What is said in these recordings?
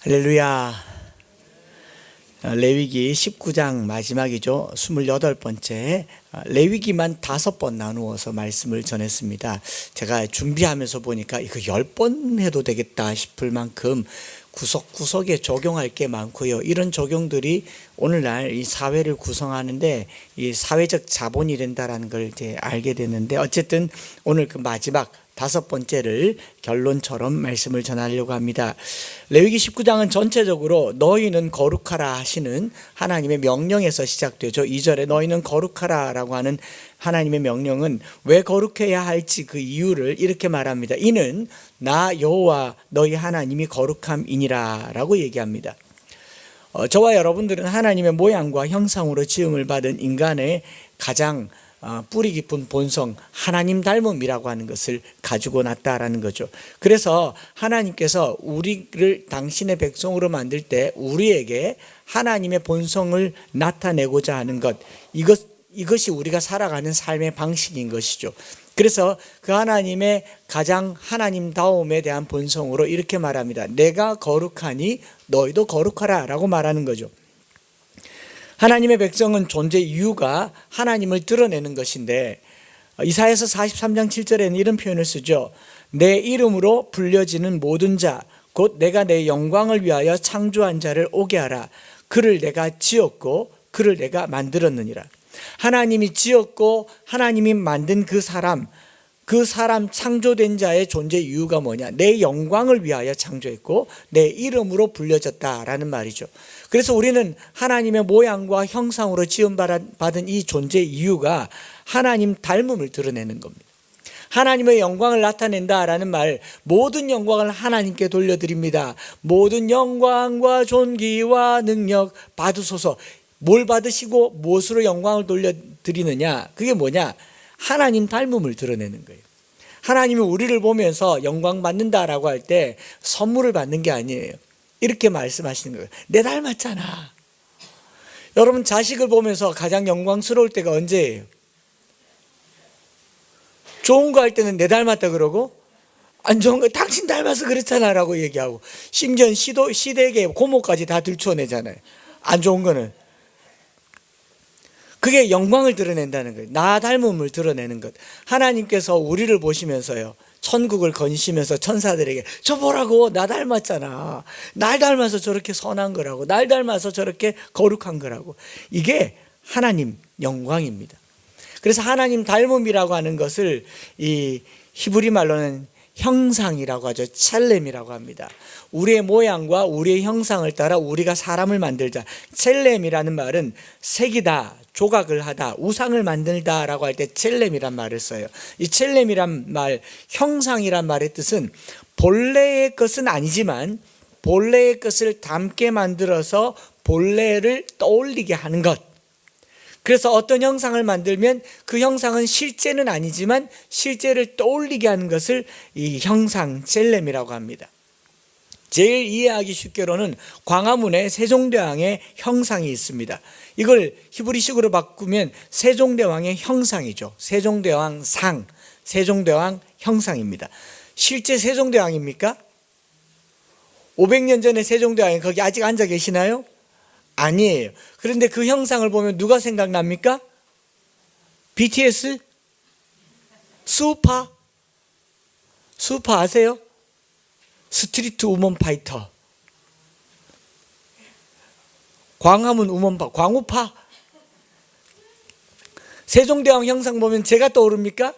할렐루야. 레위기 19장 마지막이죠. 28번째. 레위기만 5번 나누어서 말씀을 전했습니다. 제가 준비하면서 보니까 이거 10번 해도 되겠다 싶을 만큼 구석구석에 적용할 게 많고요. 이런 적용들이 오늘날 이 사회를 구성하는데 이 사회적 자본이 된다라는 걸 이제 알게 됐는데, 어쨌든 오늘 그 마지막 5번째를 결론처럼 말씀을 전하려고 합니다. 레위기 19장은 전체적으로 너희는 거룩하라 하시는 하나님의 명령에서 시작되죠. 2절에 너희는 거룩하라 라고 하는 하나님의 명령은 왜 거룩해야 할지 그 이유를 이렇게 말합니다. 이는 나 여호와 너희 하나님이 거룩함이니라 라고 얘기합니다. 저와 여러분들은 하나님의 모양과 형상으로 지음을 받은 인간의 가장 뿌리 깊은 본성, 하나님 닮음이라고 하는 것을 가지고 났다라는 거죠. 그래서 하나님께서 우리를 당신의 백성으로 만들 때 우리에게 하나님의 본성을 나타내고자 하는 것, 이것이 우리가 살아가는 삶의 방식인 것이죠. 그래서 그 하나님의 가장 하나님다움에 대한 본성으로 이렇게 말합니다. 내가 거룩하니 너희도 거룩하라 라고 말하는 거죠. 하나님의 백성은 존재 이유가 하나님을 드러내는 것인데, 이사야서 43장 7절에는 이런 표현을 쓰죠. 내 이름으로 불려지는 모든 자, 곧 내가 내 영광을 위하여 창조한 자를 오게 하라. 그를 내가 지었고 그를 내가 만들었느니라. 하나님이 지었고 하나님이 만든 그 사람 창조된 자의 존재 이유가 뭐냐? 내 영광을 위하여 창조했고 내 이름으로 불려졌다라는 말이죠. 그래서 우리는 하나님의 모양과 형상으로 지음받은 이 존재 이유가 하나님 닮음을 드러내는 겁니다. 하나님의 영광을 나타낸다라는 말, 모든 영광을 하나님께 돌려드립니다. 모든 영광과 존귀와 능력 받으소서. 뭘 받으시고 무엇으로 영광을 돌려드리느냐? 그게 뭐냐? 하나님 닮음을 드러내는 거예요. 하나님이 우리를 보면서 영광 받는다라고 할 때 선물을 받는 게 아니에요. 이렇게 말씀하시는 거예요. 내 닮았잖아. 여러분, 자식을 보면서 가장 영광스러울 때가 언제예요? 좋은 거 할 때는 내 닮았다 그러고, 안 좋은 거 당신 닮아서 그렇잖아 라고 얘기하고, 심지어 시댁에 고모까지 다 들춰내잖아요. 안 좋은 거는. 그게 영광을 드러낸다는 거예요. 나 닮음을 드러내는 것. 하나님께서 우리를 보시면서요, 천국을 건시면서 천사들에게 저 보라고, 나 닮았잖아. 날 닮아서 저렇게 선한 거라고, 날 닮아서 저렇게 거룩한 거라고. 이게 하나님 영광입니다. 그래서 하나님 닮음이라고 하는 것을 이 히브리 말로는 형상이라고 하죠. 첼렘이라고 합니다. 우리의 모양과 우리의 형상을 따라 우리가 사람을 만들자. 첼렘이라는 말은 색이다, 조각을 하다, 우상을 만들다라고 할 때 첼렘이란 말을 써요. 이 첼렘이란 말, 형상이란 말의 뜻은 본래의 것은 아니지만 본래의 것을 닮게 만들어서 본래를 떠올리게 하는 것. 그래서 어떤 형상을 만들면 그 형상은 실제는 아니지만 실제를 떠올리게 하는 것을 이 형상, 첼렘이라고 합니다. 제일 이해하기 쉽게로는 광화문에 세종대왕의 형상이 있습니다. 이걸 히브리식으로 바꾸면 세종대왕의 형상이죠. 세종대왕 상, 세종대왕 형상입니다. 실제 세종대왕입니까? 500년 전에 세종대왕이 거기 아직 앉아 계시나요? 아니에요. 그런데 그 형상을 보면 누가 생각납니까? BTS? 수우파 아세요? 스트리트 우먼 파이터. 광화문 우먼파, 광우파. 세종대왕 형상 보면 제가 떠오릅니까?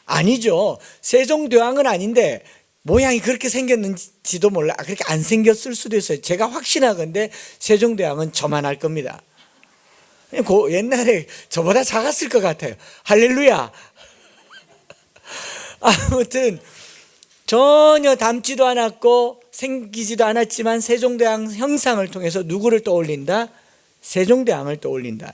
아니죠. 세종대왕은 아닌데 모양이 그렇게 생겼는지도 몰라. 그렇게 안 생겼을 수도 있어요. 제가 확신하건대 세종대왕은 저만할 겁니다. 옛날에 저보다 작았을 것 같아요. 할렐루야. 아무튼 전혀 닮지도 않았고 생기지도 않았지만 세종대왕 형상을 통해서 누구를 떠올린다? 세종대왕을 떠올린다.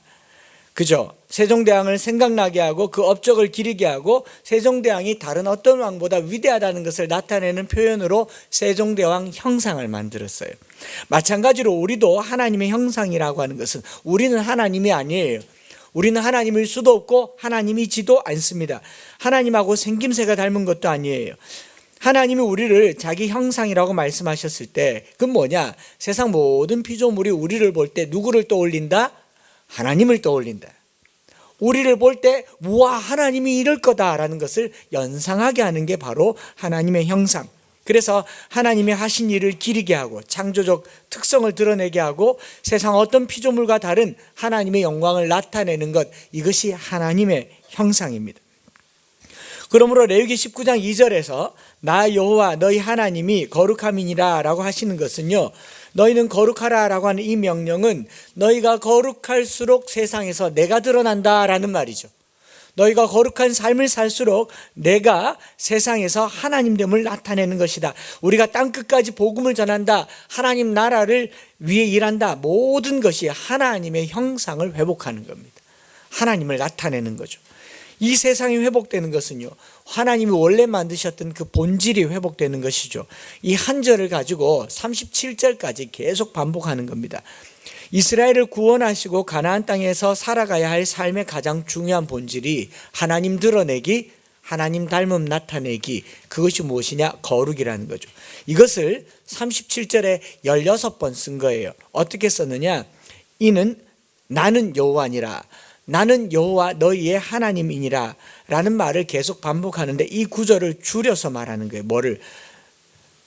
그죠? 세종대왕을 생각나게 하고 그 업적을 기리게 하고 세종대왕이 다른 어떤 왕보다 위대하다는 것을 나타내는 표현으로 세종대왕 형상을 만들었어요. 마찬가지로 우리도 하나님의 형상이라고 하는 것은 우리는 하나님이 아니에요. 우리는 하나님일 수도 없고 하나님이지도 않습니다. 하나님하고 생김새가 닮은 것도 아니에요. 하나님이 우리를 자기 형상이라고 말씀하셨을 때 그건 뭐냐? 세상 모든 피조물이 우리를 볼 때 누구를 떠올린다? 하나님을 떠올린다. 우리를 볼 때 우와 하나님이 이럴 거다라는 것을 연상하게 하는 게 바로 하나님의 형상. 그래서 하나님이 하신 일을 기리게 하고 창조적 특성을 드러내게 하고 세상 어떤 피조물과 다른 하나님의 영광을 나타내는 것, 이것이 하나님의 형상입니다. 그러므로 레위기 19장 2절에서 나 여호와 너희 하나님이 거룩함이니라 라고 하시는 것은요, 너희는 거룩하라 라고 하는 이 명령은 너희가 거룩할수록 세상에서 내가 드러난다 라는 말이죠. 너희가 거룩한 삶을 살수록 내가 세상에서 하나님됨을 나타내는 것이다. 우리가 땅끝까지 복음을 전한다. 하나님 나라를 위해 일한다. 모든 것이 하나님의 형상을 회복하는 겁니다. 하나님을 나타내는 거죠. 이 세상이 회복되는 것은요, 하나님이 원래 만드셨던 그 본질이 회복되는 것이죠. 이 한 절을 가지고 37절까지 계속 반복하는 겁니다. 이스라엘을 구원하시고 가나안 땅에서 살아가야 할 삶의 가장 중요한 본질이 하나님 드러내기, 하나님 닮음 나타내기, 그것이 무엇이냐? 거룩이라는 거죠. 이것을 37절에 16번 쓴 거예요. 어떻게 썼느냐? 이는 나는 여호와니라, 나는 여호와 너희의 하나님이니라 라는 말을 계속 반복하는데 이 구절을 줄여서 말하는 거예요. 뭐를?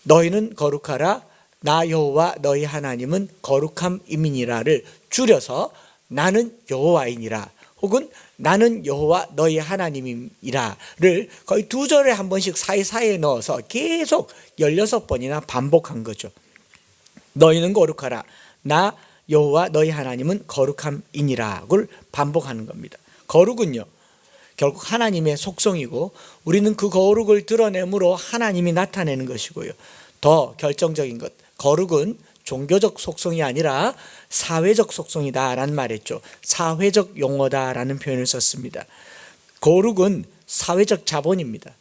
너희는 거룩하라, 나 여호와 너희 하나님은 거룩함이니라를 줄여서 나는 여호와이니라 혹은 나는 여호와 너희 하나님이라를 거의 두 절에 한 번씩 사이사이에 넣어서 계속 16번이나 반복한 거죠. 너희는 거룩하라, 나 여호와 너희 하나님은 거룩함이니라를 반복하는 겁니다. 거룩은요, 결국 하나님의 속성이고 우리는 그 거룩을 드러내므로 하나님이 나타내는 것이고요. 더 결정적인 것, 거룩은 종교적 속성이 아니라 사회적 속성이다라는 말했죠. 사회적 용어다라는 표현을 썼습니다. 거룩은 사회적 자본입니다.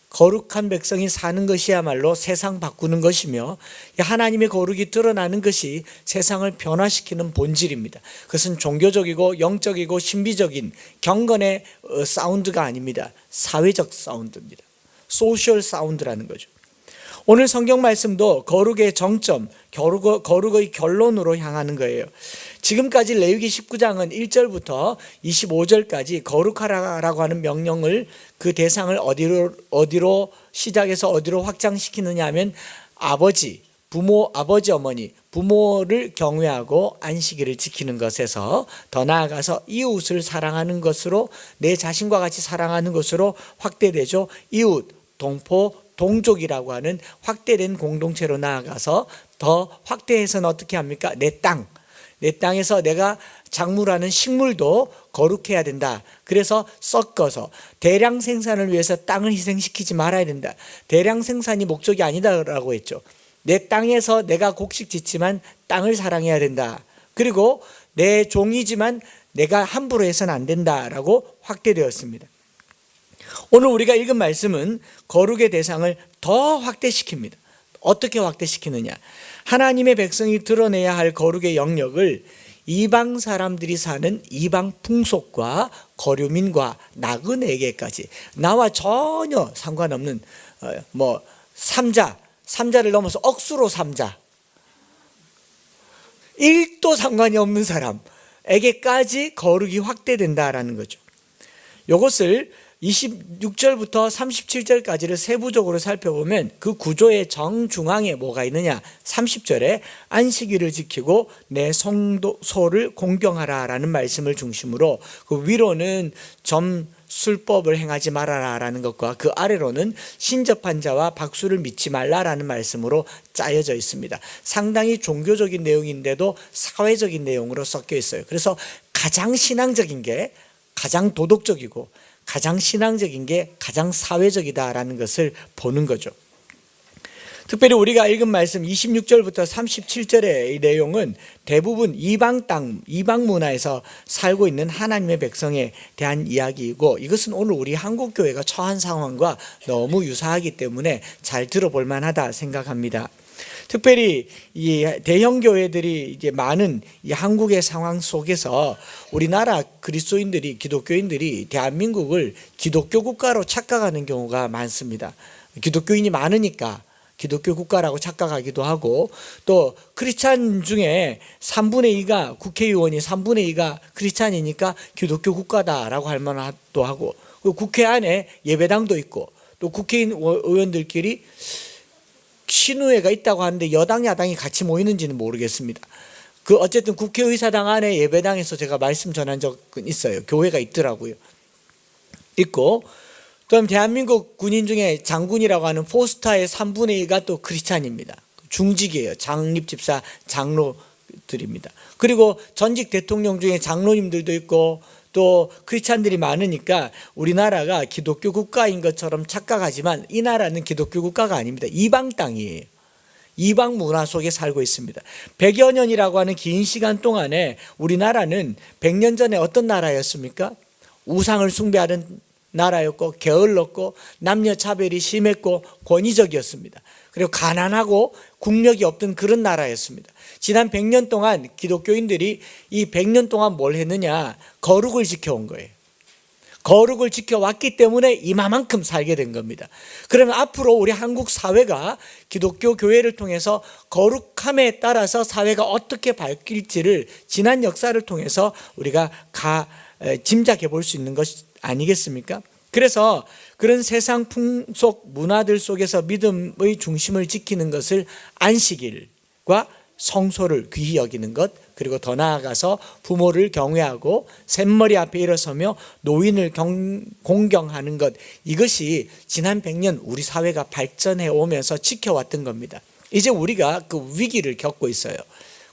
거룩한 백성이 사는 것이야말로 세상 바꾸는 것이며 하나님의 거룩이 드러나는 것이 세상을 변화시키는 본질입니다. 그것은 종교적이고 영적이고 신비적인 경건의 사운드가 아닙니다. 사회적 사운드입니다. 소셜 사운드라는 거죠. 오늘 성경 말씀도 거룩의 정점, 거룩의 결론으로 향하는 거예요. 지금까지 레위기 19장은 1절부터 25절까지 거룩하라고 하는 명령을, 그 대상을 어디로 시작해서 어디로 확장시키느냐 하면 아버지, 어머니, 부모를 경외하고 안식일을 지키는 것에서 더 나아가서 이웃을 사랑하는 것으로, 내 자신과 같이 사랑하는 것으로 확대되죠. 이웃, 동포, 동족이라고 하는 확대된 공동체로 나아가서 더 확대해서는 어떻게 합니까? 내 땅에서 내가 작물하는 식물도 거룩해야 된다. 그래서 섞어서 대량 생산을 위해서 땅을 희생시키지 말아야 된다. 대량 생산이 목적이 아니다라고 했죠. 내 땅에서 내가 곡식 짓지만 땅을 사랑해야 된다. 그리고 내 종이지만 내가 함부로 해서는 안 된다라고 확대되었습니다. 오늘 우리가 읽은 말씀은 거룩의 대상을 더 확대시킵니다. 어떻게 확대시키느냐? 하나님의 백성이 드러내야 할 거룩의 영역을 이방 사람들이 사는 이방 풍속과 거류민과 나그네에게까지, 나와 전혀 상관없는 삼자를 넘어서 억수로 삼자, 1도 상관이 없는 사람에게까지 거룩이 확대된다라는 거죠. 이것을 26절부터 37절까지를 세부적으로 살펴보면 그 구조의 정중앙에 뭐가 있느냐? 30절에 안식일을 지키고 내 성소를 공경하라 라는 말씀을 중심으로, 그 위로는 술법을 행하지 말아라라는 것과 그 아래로는 신접한 자와 박수를 믿지 말라라는 말씀으로 짜여져 있습니다. 상당히 종교적인 내용인데도 사회적인 내용으로 섞여 있어요. 그래서 가장 신앙적인 게 가장 도덕적이고 가장 신앙적인 게 가장 사회적이다라는 것을 보는 거죠. 특별히 우리가 읽은 말씀 26절부터 37절의 이 내용은 대부분 이방 땅, 이방 문화에서 살고 있는 하나님의 백성에 대한 이야기이고, 이것은 오늘 우리 한국교회가 처한 상황과 너무 유사하기 때문에 잘 들어볼 만하다 생각합니다. 특별히 이 대형 교회들이 이제 많은 이 한국의 상황 속에서 우리나라 그리스도인들이, 기독교인들이 대한민국을 기독교 국가로 착각하는 경우가 많습니다. 기독교인이 많으니까 기독교 국가라고 착각하기도 하고, 또 크리스찬 중에 3분의 2가 국회의원이 3분의 2가 크리스찬이니까 기독교 국가다라고 할 만도 하고, 국회 안에 예배당도 있고, 또 국회의원 의원들끼리 신우회가 있다고 하는데 여당 야당이 같이 모이는지는 모르겠습니다. 어쨌든 국회의사당 안에 예배당에서 제가 말씀 전한 적은 있어요. 교회가 있더라고요. 있고, 그럼 대한민국 군인 중에 장군이라고 하는 포스타의 3분의 2가 또 크리스찬입니다. 중직이에요. 장립집사 장로들입니다. 그리고 전직 대통령 중에 장로님들도 있고, 또 크리스찬들이 많으니까 우리나라가 기독교 국가인 것처럼 착각하지만 이 나라는 기독교 국가가 아닙니다. 이방 땅이에요. 이방 문화 속에 살고 있습니다. 100여 년이라고 하는 긴 시간 동안에 우리나라는 100년 전에 어떤 나라였습니까? 우상을 숭배하는 나라였고, 게을렀고, 남녀 차별이 심했고, 권위적이었습니다. 그리고 가난하고 국력이 없던 그런 나라였습니다. 지난 100년 동안 기독교인들이 이 100년 동안 뭘 했느냐? 거룩을 지켜온 거예요. 거룩을 지켜왔기 때문에 이만큼 살게 된 겁니다. 그러면 앞으로 우리 한국 사회가 기독교 교회를 통해서 거룩함에 따라서 사회가 어떻게 바뀔지를 지난 역사를 통해서 우리가 짐작해 볼 수 있는 것 아니겠습니까? 그래서 그런 세상 풍속 문화들 속에서 믿음의 중심을 지키는 것을 안식일과 성소를 귀히 여기는 것, 그리고 더 나아가서 부모를 경외하고 샘머리 앞에 일어서며 노인을 공경하는 것, 이것이 지난 100년 우리 사회가 발전해 오면서 지켜왔던 겁니다. 이제 우리가 그 위기를 겪고 있어요.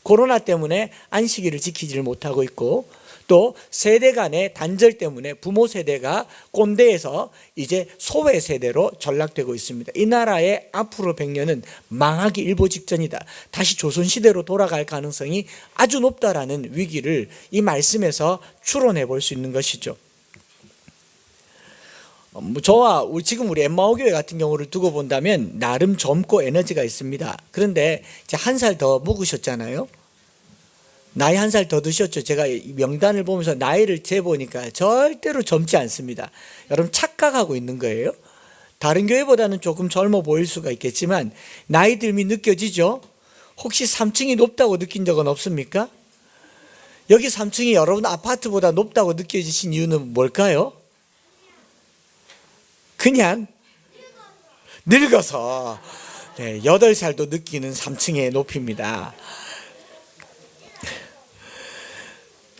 코로나 때문에 안식일을 지키지를 못하고 있고, 또 세대 간의 단절 때문에 부모 세대가 꼰대에서 이제 소외 세대로 전락되고 있습니다. 이 나라의 앞으로 100년은 망하기 일보 직전이다. 다시 조선시대로 돌아갈 가능성이 아주 높다라는 위기를 이 말씀에서 추론해 볼 수 있는 것이죠. 저와 지금 우리 엠마오 교회 같은 경우를 두고 본다면 나름 젊고 에너지가 있습니다. 그런데 이제 한 살 더 먹으셨잖아요. 나이 한 살 더 드셨죠. 제가 명단을 보면서 나이를 재보니까 절대로 젊지 않습니다. 여러분 착각하고 있는 거예요. 다른 교회보다는 조금 젊어 보일 수가 있겠지만 나이 들미 느껴지죠. 혹시 3층이 높다고 느낀 적은 없습니까? 여기 3층이 여러분 아파트보다 높다고 느껴지신 이유는 뭘까요? 그냥 늙어서 8살도 느끼는 3층의 높이입니다.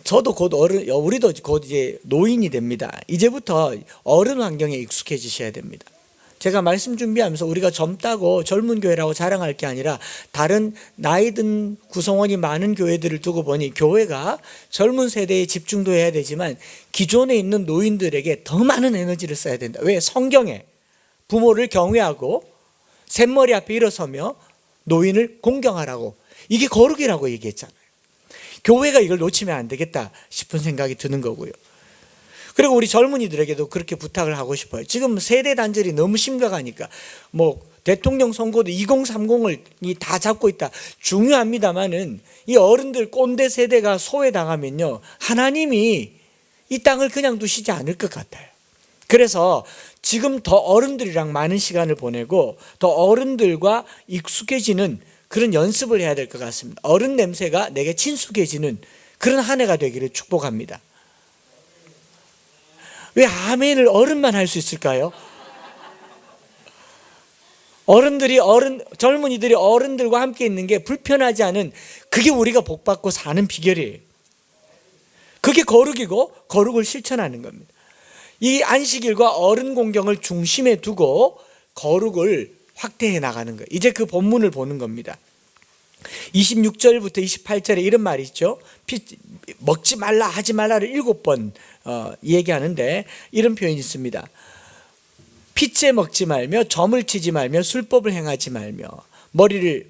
저도 곧 우리도 곧 이제 노인이 됩니다. 이제부터 어른 환경에 익숙해지셔야 됩니다. 제가 말씀 준비하면서 우리가 젊다고 젊은 교회라고 자랑할 게 아니라 다른 나이 든 구성원이 많은 교회들을 두고 보니 교회가 젊은 세대에 집중도 해야 되지만 기존에 있는 노인들에게 더 많은 에너지를 써야 된다. 왜? 성경에 부모를 경외하고 샘머리 앞에 일어서며 노인을 공경하라고, 이게 거룩이라고 얘기했잖아요. 교회가 이걸 놓치면 안 되겠다 싶은 생각이 드는 거고요. 그리고 우리 젊은이들에게도 그렇게 부탁을 하고 싶어요. 지금 세대 단절이 너무 심각하니까 대통령 선거도 2030을 다 잡고 있다. 중요합니다만은 이 어른들 꼰대 세대가 소외당하면요, 하나님이 이 땅을 그냥 두시지 않을 것 같아요. 그래서 지금 더 어른들이랑 많은 시간을 보내고 더 어른들과 익숙해지는 그런 연습을 해야 될 것 같습니다. 어른 냄새가 내게 친숙해지는 그런 한 해가 되기를 축복합니다. 왜 아멘을 어른만 할 수 있을까요? 젊은이들이 어른들과 함께 있는 게 불편하지 않은, 그게 우리가 복받고 사는 비결이에요. 그게 거룩이고 거룩을 실천하는 겁니다. 이 안식일과 어른 공경을 중심에 두고 거룩을 확대해 나가는 거예요. 이제 그 본문을 보는 겁니다. 26절부터 28절에 이런 말이 있죠. 먹지 말라 하지 말라를 7번 얘기하는데 이런 표현이 있습니다. 핏째 먹지 말며 점을 치지 말며 술법을 행하지 말며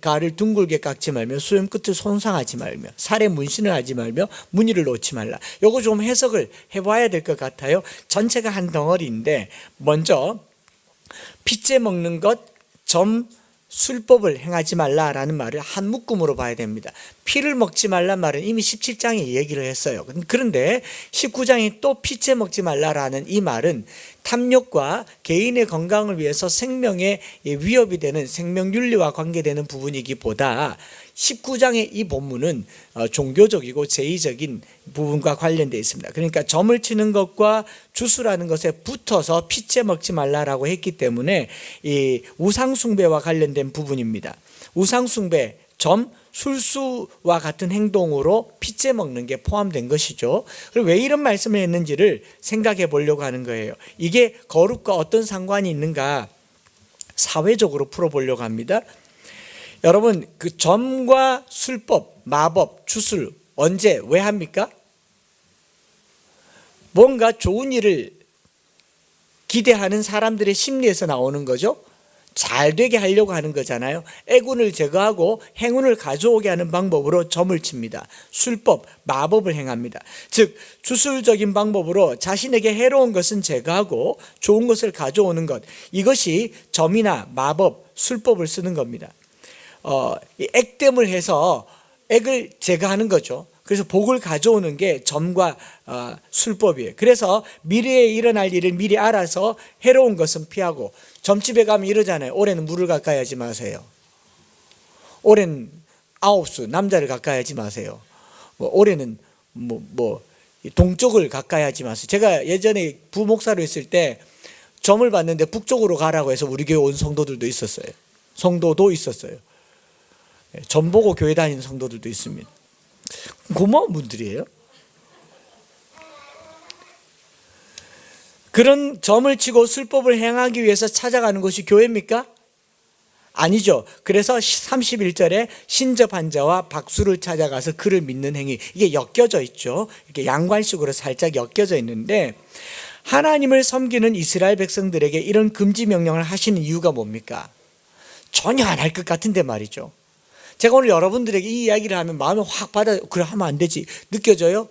가를 둥글게 깎지 말며 수염 끝을 손상하지 말며 살에 문신을 하지 말며 무늬를 놓지 말라. 요거 좀 해석을 해봐야 될 것 같아요. 전체가 한 덩어리인데 먼저 핏째 먹는 것, 점 술법을 행하지 말라라는 말을 한 묶음으로 봐야 됩니다. 피를 먹지 말란 말은 이미 17장에 얘기를 했어요. 그런데 19장에 또 피채 먹지 말라라는 이 말은 탐욕과 개인의 건강을 위해서 생명에 위협이 되는 생명윤리와 관계되는 부분이기보다 19장의 이 본문은 종교적이고 제의적인 부분과 관련되어 있습니다. 그러니까 점을 치는 것과 주수라는 것에 붙어서 피채 먹지 말라라고 했기 때문에 이 우상숭배와 관련된 부분입니다. 우상숭배, 점, 술수와 같은 행동으로 피채 먹는 게 포함된 것이죠. 그리고 왜 이런 말씀을 했는지를 생각해 보려고 하는 거예요. 이게 거룩과 어떤 상관이 있는가 사회적으로 풀어보려고 합니다. 여러분, 그 점과 술법, 마법, 주술 언제 왜 합니까? 뭔가 좋은 일을 기대하는 사람들의 심리에서 나오는 거죠. 잘 되게 하려고 하는 거잖아요. 애군을 제거하고 행운을 가져오게 하는 방법으로 점을 칩니다. 술법, 마법을 행합니다. 즉 주술적인 방법으로 자신에게 해로운 것은 제거하고 좋은 것을 가져오는 것, 이것이 점이나 마법, 술법을 쓰는 겁니다. 액땜을 해서 액을 제거하는 거죠. 그래서 복을 가져오는 게 점과 술법이에요. 그래서 미래에 일어날 일을 미리 알아서 해로운 것은 피하고, 점집에 가면 이러잖아요. 올해는 물을 가까이 하지 마세요. 올해는 아홉수 남자를 가까이 하지 마세요. 올해는 동쪽을 가까이 하지 마세요. 제가 예전에 부목사로 있을 때 점을 봤는데 북쪽으로 가라고 해서 우리 교회 온 성도들도 있었어요. 점 보고 교회 다니는 성도들도 있습니다. 고마운 분들이에요. 그런 점을 치고 술법을 행하기 위해서 찾아가는 것이 교회입니까? 아니죠. 그래서 31절에 신접한 자와 박수를 찾아가서 그를 믿는 행위, 이게 엮여져 있죠. 이렇게 양관식으로 살짝 엮여져 있는데, 하나님을 섬기는 이스라엘 백성들에게 이런 금지 명령을 하시는 이유가 뭡니까? 전혀 안 할 것 같은데 말이죠. 제가 오늘 여러분들에게 이 이야기를 하면 마음에 확 받아, 그래 하면 안 되지 느껴져요?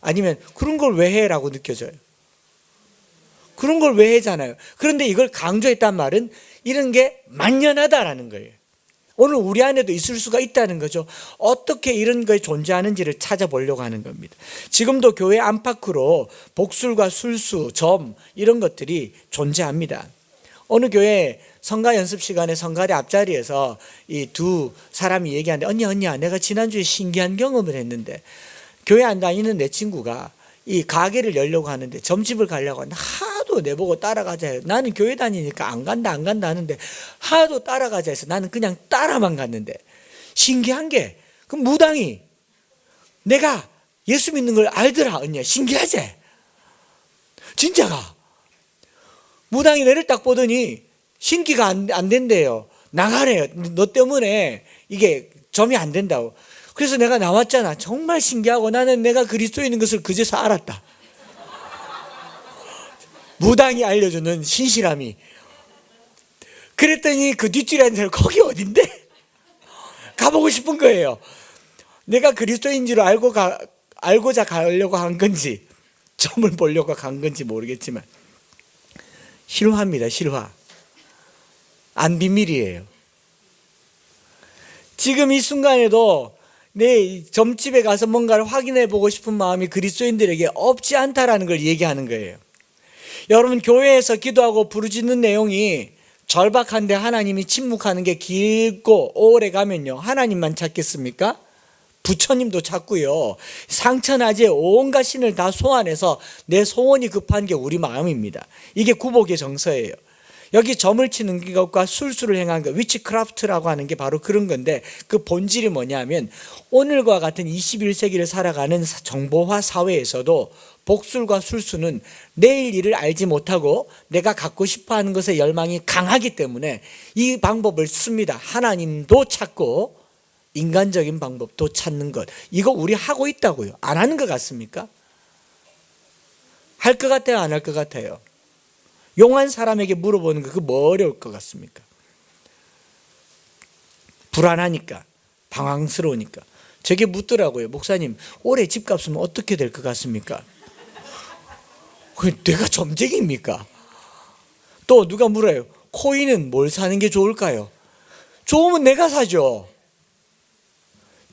아니면 그런 걸 왜 해? 라고 느껴져요? 그런 걸 왜 해잖아요. 그런데 이걸 강조했단 말은 이런 게 만연하다라는 거예요. 오늘 우리 안에도 있을 수가 있다는 거죠. 어떻게 이런 게 존재하는지를 찾아보려고 하는 겁니다. 지금도 교회 안팎으로 복술과 술수, 점 이런 것들이 존재합니다. 어느 교회 성가 연습 시간에 성가대 앞자리에서 이 두 사람이 얘기하는데, 언니야 내가 지난주에 신기한 경험을 했는데, 교회 안 다니는 내 친구가 이 가게를 열려고 하는데 점집을 가려고 하는데 하도 내보고 따라가자 해요. 나는 교회 다니니까 안 간다 하는데 하도 따라가자 해서 나는 그냥 따라만 갔는데, 신기한 게 그 무당이 내가 예수 믿는 걸 알더라. 언니야 신기하지? 진짜가 무당이 내를 딱 보더니 신기가 안 된대요. 나가래요. 너 때문에 이게 점이 안 된다고. 그래서 내가 나왔잖아. 정말 신기하고 나는 내가 그리스도인인 것을 그제서 알았다. 무당이 알려주는 신실함이. 그랬더니 그 뒷줄에 앉은 사람, 거기 어딘데? 가보고 싶은 거예요. 내가 그리스도인 줄 알고자 가려고 한 건지 점을 보려고 간 건지 모르겠지만 실화입니다. 실화. 안 비밀이에요. 지금 이 순간에도 내 점집에 가서 뭔가를 확인해 보고 싶은 마음이 그리스도인들에게 없지 않다라는 걸 얘기하는 거예요. 여러분, 교회에서 기도하고 부르짖는 내용이 절박한데 하나님이 침묵하는 게 길고 오래 가면요, 하나님만 찾겠습니까? 부처님도 찾고요, 상천하지에 온갖 신을 다 소환해서 내 소원이 급한 게 우리 마음입니다. 이게 구복의 정서예요. 여기 점을 치는 것과 술수를 행하는 것, 위치크라프트라고 하는 게 바로 그런 건데, 그 본질이 뭐냐면 오늘과 같은 21세기를 살아가는 정보화 사회에서도 복술과 술수는 내일 일을 알지 못하고 내가 갖고 싶어하는 것에 열망이 강하기 때문에 이 방법을 씁니다. 하나님도 찾고 인간적인 방법도 찾는 것, 이거 우리 하고 있다고요. 안 하는 것 같습니까? 할 것 같아요? 안 할 것 같아요? 용한 사람에게 물어보는 거, 그거 뭐 어려울 것 같습니까? 불안하니까, 방황스러우니까. 저게 묻더라고요. 목사님, 올해 집값은 어떻게 될 것 같습니까? 내가 점쟁이입니까? 또 누가 물어요. 코인은 뭘 사는 게 좋을까요? 좋으면 내가 사죠.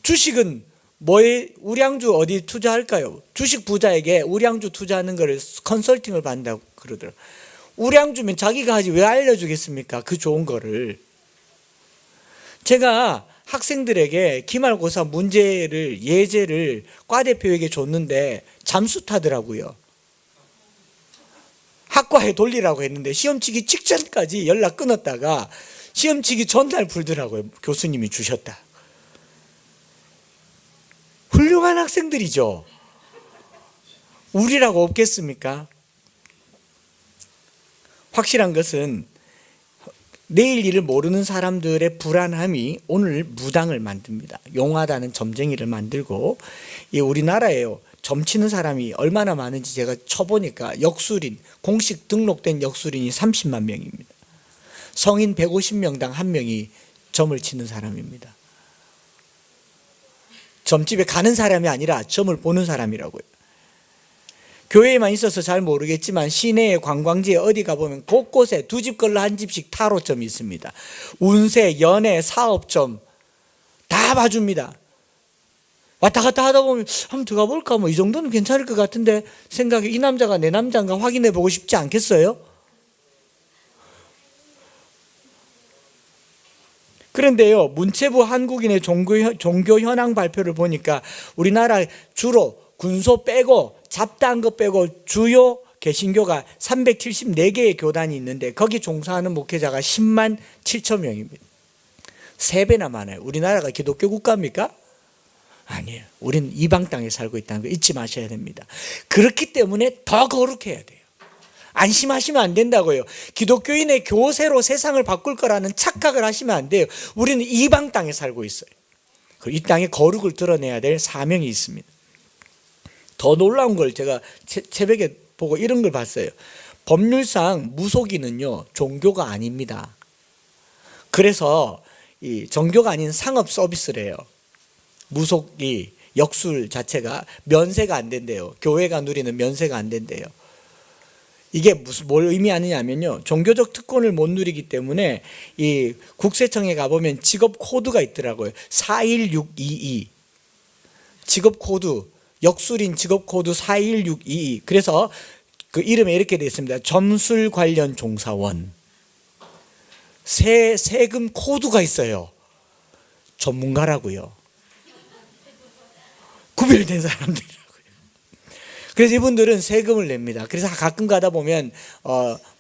주식은 뭐에 우량주 어디 투자할까요? 주식 부자에게 우량주 투자하는 거를 컨설팅을 받는다고 그러더라고요. 우량주면 자기가 하지 왜 알려주겠습니까? 그 좋은 거를. 제가 학생들에게 기말고사 문제를 예제를 과대표에게 줬는데 잠수 타더라고요. 학과에 돌리라고 했는데 시험치기 직전까지 연락 끊었다가 시험치기 전날 풀더라고요. 교수님이 주셨다. 훌륭한 학생들이죠. 우리라고 없겠습니까? 확실한 것은 내일 일을 모르는 사람들의 불안함이 오늘 무당을 만듭니다. 용하다는 점쟁이를 만들고, 이 우리나라에요, 점치는 사람이 얼마나 많은지 제가 쳐보니까 역술인, 공식 등록된 역술인이 30만 명입니다. 성인 150명당 1명이 점을 치는 사람입니다. 점집에 가는 사람이 아니라 점을 보는 사람이라고요. 교회에만 있어서 잘 모르겠지만 시내의 관광지에 어디 가보면 곳곳에 두 집 걸러 한 집씩 타로점이 있습니다. 운세, 연애, 사업점 다 봐줍니다. 왔다 갔다 하다 보면 한번 들어가 볼까, 뭐 이 정도는 괜찮을 것 같은데 생각에 이 남자가 내 남자인가 확인해 보고 싶지 않겠어요? 그런데요, 문체부 한국인의 종교 현황 발표를 보니까 우리나라 주로 군소 빼고 잡다한 거 빼고 주요 개신교가 374개의 교단이 있는데 거기 종사하는 목회자가 10만 7천 명입니다. 3배나 많아요. 우리나라가 기독교 국가입니까? 아니에요. 우리는 이방 땅에 살고 있다는 거 잊지 마셔야 됩니다. 그렇기 때문에 더 거룩해야 돼요. 안심하시면 안 된다고요. 기독교인의 교세로 세상을 바꿀 거라는 착각을 하시면 안 돼요. 우리는 이방 땅에 살고 있어요. 이 땅에 거룩을 드러내야 될 사명이 있습니다. 더 놀라운 걸 제가 새벽에 보고 이런 걸 봤어요. 법률상 무속인은요, 종교가 아닙니다. 그래서 이 종교가 아닌 상업 서비스래요. 무속이, 역술 자체가 면세가 안 된대요. 교회가 누리는 면세가 안 된대요. 이게 뭘 의미하느냐면요, 종교적 특권을 못 누리기 때문에 이 국세청에 가보면 직업 코드가 있더라고요. 41622 직업 코드, 역술인 직업 코드 41622. 그래서 그 이름에 이렇게 되어 있습니다. 점술 관련 종사원. 세금 코드가 있어요. 전문가라고요. 구별된 사람들이라고요. 그래서 이분들은 세금을 냅니다. 그래서 가끔 가다 보면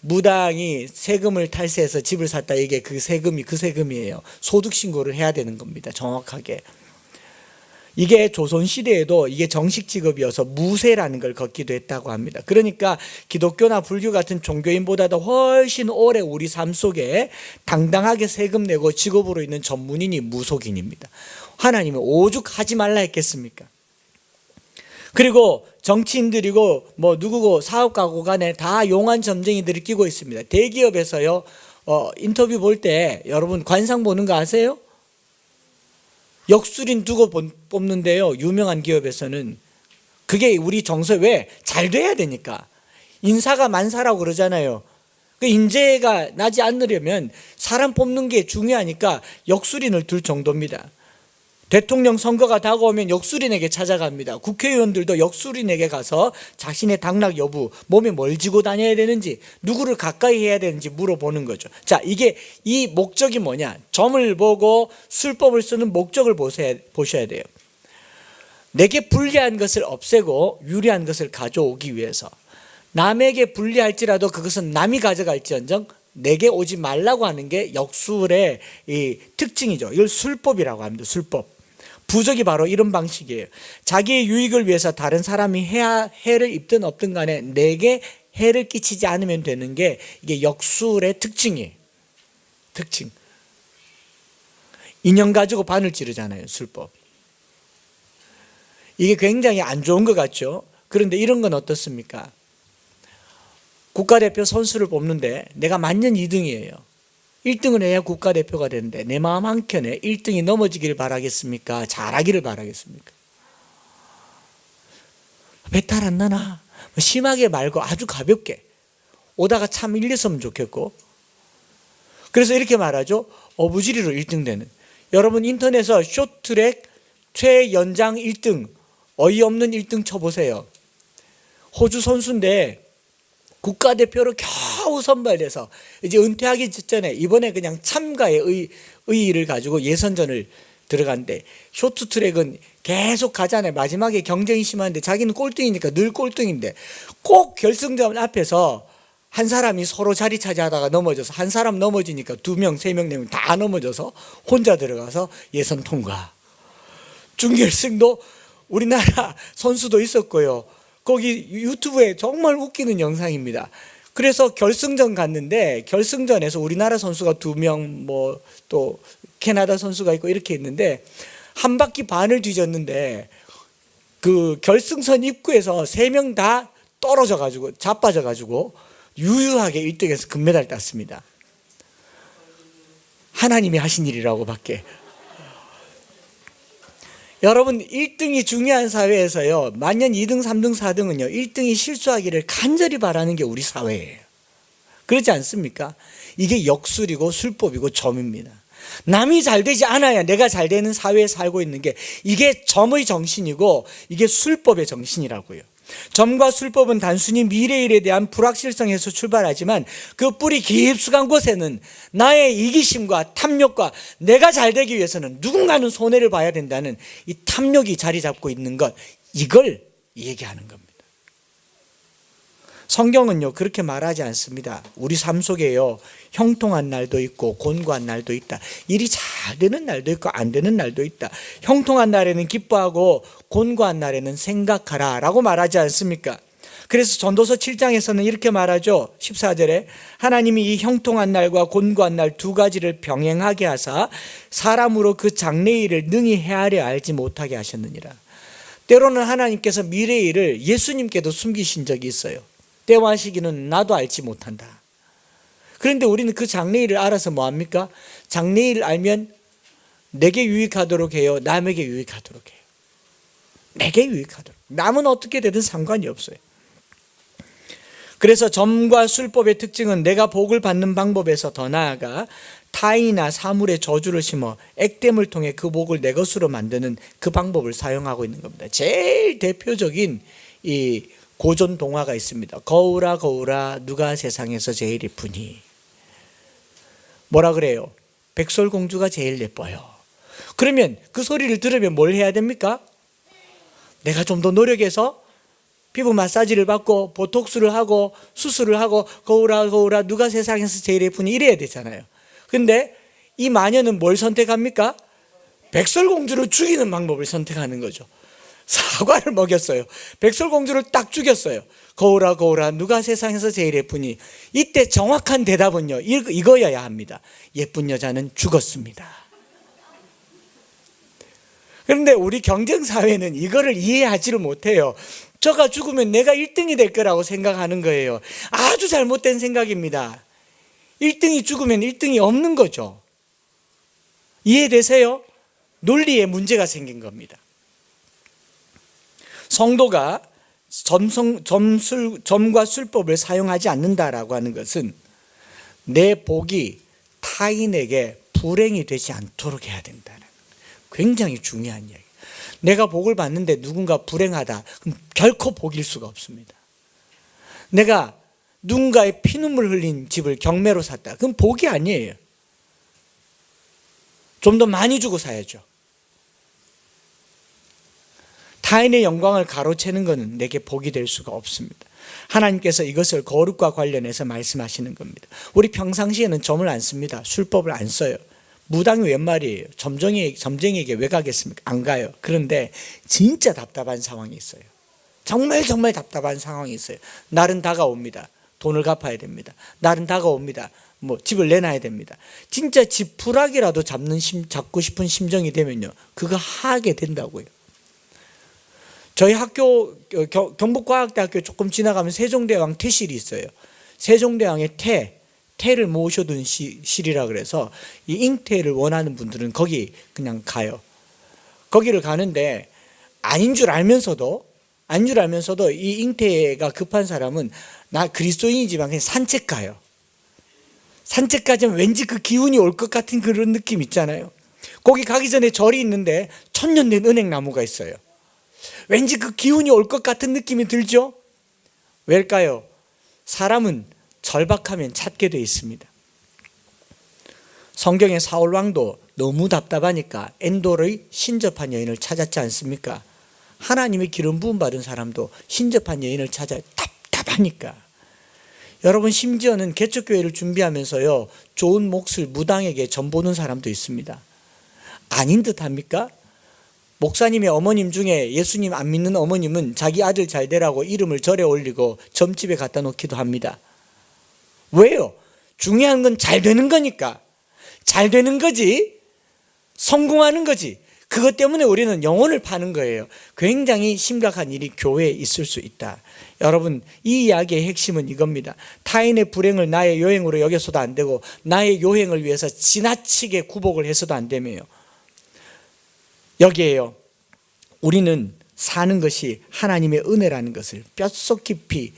무당이 세금을 탈세해서 집을 샀다, 이게 그 세금이에요. 소득 신고를 해야 되는 겁니다. 정확하게. 이게 조선시대에도 이게 정식 직업이어서 무세라는 걸 걷기도 했다고 합니다. 그러니까 기독교나 불교 같은 종교인보다도 훨씬 오래 우리 삶 속에 당당하게 세금 내고 직업으로 있는 전문인이 무속인입니다. 하나님은 오죽 하지 말라 했겠습니까? 그리고 정치인들이고 뭐 누구고 사업가고 간에 다 용한 점쟁이들이 끼고 있습니다. 대기업에서요, 인터뷰 볼 때 여러분 관상 보는 거 아세요? 역술인 두고 뽑는데요, 유명한 기업에서는. 그게 우리 정서에 왜? 잘 돼야 되니까. 인사가 만사라고 그러잖아요. 그 인재가 나지 않으려면 사람 뽑는 게 중요하니까 역술인을 둘 정도입니다. 대통령 선거가 다가오면 역술인에게 찾아갑니다. 국회의원들도 역술인에게 가서 자신의 당락 여부, 몸에 뭘 지고 다녀야 되는지, 누구를 가까이 해야 되는지 물어보는 거죠. 자, 이 목적이 뭐냐? 점을 보고 술법을 쓰는 목적을 보셔야 돼요. 내게 불리한 것을 없애고 유리한 것을 가져오기 위해서. 남에게 불리할지라도 그것은 남이 가져갈지언정 내게 오지 말라고 하는 게 역술의 이 특징이죠. 이걸 술법이라고 합니다. 술법. 부적이 바로 이런 방식이에요. 자기의 유익을 위해서 다른 사람이 해를 입든 없든 간에 내게 해를 끼치지 않으면 되는 게 이게 역술의 특징이에요. 특징. 인형 가지고 바늘 찌르잖아요, 술법. 이게 굉장히 안 좋은 것 같죠? 그런데 이런 건 어떻습니까? 국가대표 선수를 뽑는데 내가 만년 2등이에요. 1등을 해야 국가대표가 되는데 내 마음 한켠에 1등이 넘어지기를 바라겠습니까? 잘하기를 바라겠습니까? 배탈 안 나나? 심하게 말고 아주 가볍게 오다가 참 일렸으면 좋겠고. 그래서 이렇게 말하죠. 어부지리로 1등 되는. 여러분 인터넷에서 쇼트트랙 최연장 1등, 어이없는 1등 쳐보세요. 호주 선수인데 국가대표로 겨우 선발돼서 이제 은퇴하기 직전에 이번에 그냥 참가의 의의를 가지고 예선전을 들어간대. 쇼트트랙은 계속 가잖아요. 마지막에 경쟁이 심한데 자기는 꼴등이니까 늘 꼴등인데 꼭 결승전 앞에서 한 사람이 서로 자리 차지하다가 넘어져서 한 사람 넘어지니까 2명, 3명, 4명 다 넘어져서 혼자 들어가서 예선 통과. 준결승도 우리나라 선수도 있었고요. 거기 유튜브에 정말 웃기는 영상입니다. 그래서 결승전 갔는데 결승전에서 우리나라 선수가 2명, 뭐 또 캐나다 선수가 있고 이렇게 있는데 한 바퀴 반을 뒤졌는데 그 결승선 입구에서 3명 다 떨어져 가지고 자빠져 가지고 유유하게 1등에서 금메달 땄습니다. 하나님이 하신 일이라고 밖에. 여러분 1등이 중요한 사회에서요, 만년 2등, 3등, 4등은요 1등이 실수하기를 간절히 바라는 게 우리 사회예요. 그렇지 않습니까? 이게 역술이고 술법이고 점입니다. 남이 잘 되지 않아야 내가 잘 되는 사회에 살고 있는 게 이게 점의 정신이고 이게 술법의 정신이라고요. 점과 술법은 단순히 미래일에 대한 불확실성에서 출발하지만 그 뿌리 깊숙한 곳에는 나의 이기심과 탐욕과 내가 잘 되기 위해서는 누군가는 손해를 봐야 된다는 이 탐욕이 자리 잡고 있는 것, 이걸 얘기하는 겁니다. 성경은요 그렇게 말하지 않습니다. 우리 삶 속에요 형통한 날도 있고 곤고한 날도 있다. 일이 잘 되는 날도 있고 안 되는 날도 있다. 형통한 날에는 기뻐하고 곤고한 날에는 생각하라 라고 말하지 않습니까? 그래서 전도서 7장에서는 이렇게 말하죠. 14절에 하나님이 이 형통한 날과 곤고한 날 두 가지를 병행하게 하사 사람으로 그 장래일을 능히 헤아려 알지 못하게 하셨느니라. 때로는 하나님께서 미래일을 예수님께도 숨기신 적이 있어요. 때와 시기는 나도 알지 못한다. 그런데 우리는 그 장래일을 알아서 뭐합니까? 장래일을 알면 내게 유익하도록 해요, 남에게 유익하도록 해요. 내게 유익하도록. 남은 어떻게 되든 상관이 없어요. 그래서 점과 술법의 특징은 내가 복을 받는 방법에서 더 나아가 타인이나 사물에 저주를 심어 액땜을 통해 그 복을 내 것으로 만드는 그 방법을 사용하고 있는 겁니다. 제일 대표적인 이 고전 동화가 있습니다. 거울아 거울아 누가 세상에서 제일 예쁘니. 뭐라 그래요? 백설공주가 제일 예뻐요. 그러면 그 소리를 들으면 뭘 해야 됩니까? 내가 좀 더 노력해서 피부 마사지를 받고 보톡스를 하고 수술을 하고 거울아 거울아 누가 세상에서 제일 예쁘니 이래야 되잖아요. 근데 이 마녀는 뭘 선택합니까? 백설공주를 죽이는 방법을 선택하는 거죠. 사과를 먹였어요. 백설공주를 딱 죽였어요. 거울아 거울아 누가 세상에서 제일 예쁘니. 이때 정확한 대답은요 이거여야 합니다. 예쁜 여자는 죽었습니다. 그런데 우리 경쟁사회는 이거를 이해하지를 못해요. 저가 죽으면 내가 1등이 될 거라고 생각하는 거예요. 아주 잘못된 생각입니다. 1등이 죽으면 1등이 없는 거죠. 이해되세요? 논리에 문제가 생긴 겁니다. 성도가 점과 술법을 사용하지 않는다라고 하는 것은 내 복이 타인에게 불행이 되지 않도록 해야 된다는 굉장히 중요한 이야기. 내가 복을 받는데 누군가 불행하다, 그럼 결코 복일 수가 없습니다. 내가 누군가의 피눈물 흘린 집을 경매로 샀다, 그럼 복이 아니에요. 좀 더 많이 주고 사야죠. 타인의 영광을 가로채는 것은 내게 복이 될 수가 없습니다. 하나님께서 이것을 거룩과 관련해서 말씀하시는 겁니다. 우리 평상시에는 점을 안 씁니다. 술법을 안 써요. 무당이 웬 말이에요? 점쟁이에게 왜 가겠습니까? 안 가요. 그런데 진짜 답답한 상황이 있어요. 정말 답답한 상황이 있어요. 날은 다가옵니다. 돈을 갚아야 됩니다. 날은 다가옵니다. 뭐 집을 내놔야 됩니다. 진짜 지푸라기라도 잡고 싶은 심정이 되면요, 그거 하게 된다고요. 저희 학교 경북과학대학교 조금 지나가면 세종대왕 태실이 있어요. 세종대왕의 태를 모셔둔 실이라 그래서 이 잉태를 원하는 분들은 거기 그냥 가요. 거기를 가는데 아닌 줄 알면서도 이 잉태가 급한 사람은 나 그리스도인이지만 그냥 산책 가요. 산책 가자면 왠지 그 기운이 올 것 같은 그런 느낌 있잖아요. 거기 가기 전에 절이 있는데 천년 된 은행나무가 있어요. 왠지 그 기운이 올 것 같은 느낌이 들죠? 왜일까요? 사람은 절박하면 찾게 돼 있습니다. 성경의 사울 왕도 너무 답답하니까 엔돌의 신접한 여인을 찾았지 않습니까? 하나님의 기름 부음 받은 사람도 신접한 여인을 찾아 답답하니까. 여러분, 심지어는 개척교회를 준비하면서요, 좋은 몫을 무당에게 전보는 사람도 있습니다. 아닌 듯 합니까? 목사님의 어머님 중에 예수님 안 믿는 어머님은 자기 아들 잘 되라고 이름을 절에 올리고 점집에 갖다 놓기도 합니다. 왜요? 중요한 건 잘 되는 거니까. 잘 되는 거지, 성공하는 거지. 그것 때문에 우리는 영혼을 파는 거예요. 굉장히 심각한 일이 교회에 있을 수 있다. 여러분, 이 이야기의 핵심은 이겁니다. 타인의 불행을 나의 요행으로 여겨서도 안 되고, 나의 요행을 위해서 지나치게 구복을 해서도 안 되며요. 여기에요, 우리는 사는 것이 하나님의 은혜라는 것을 뼛속 깊이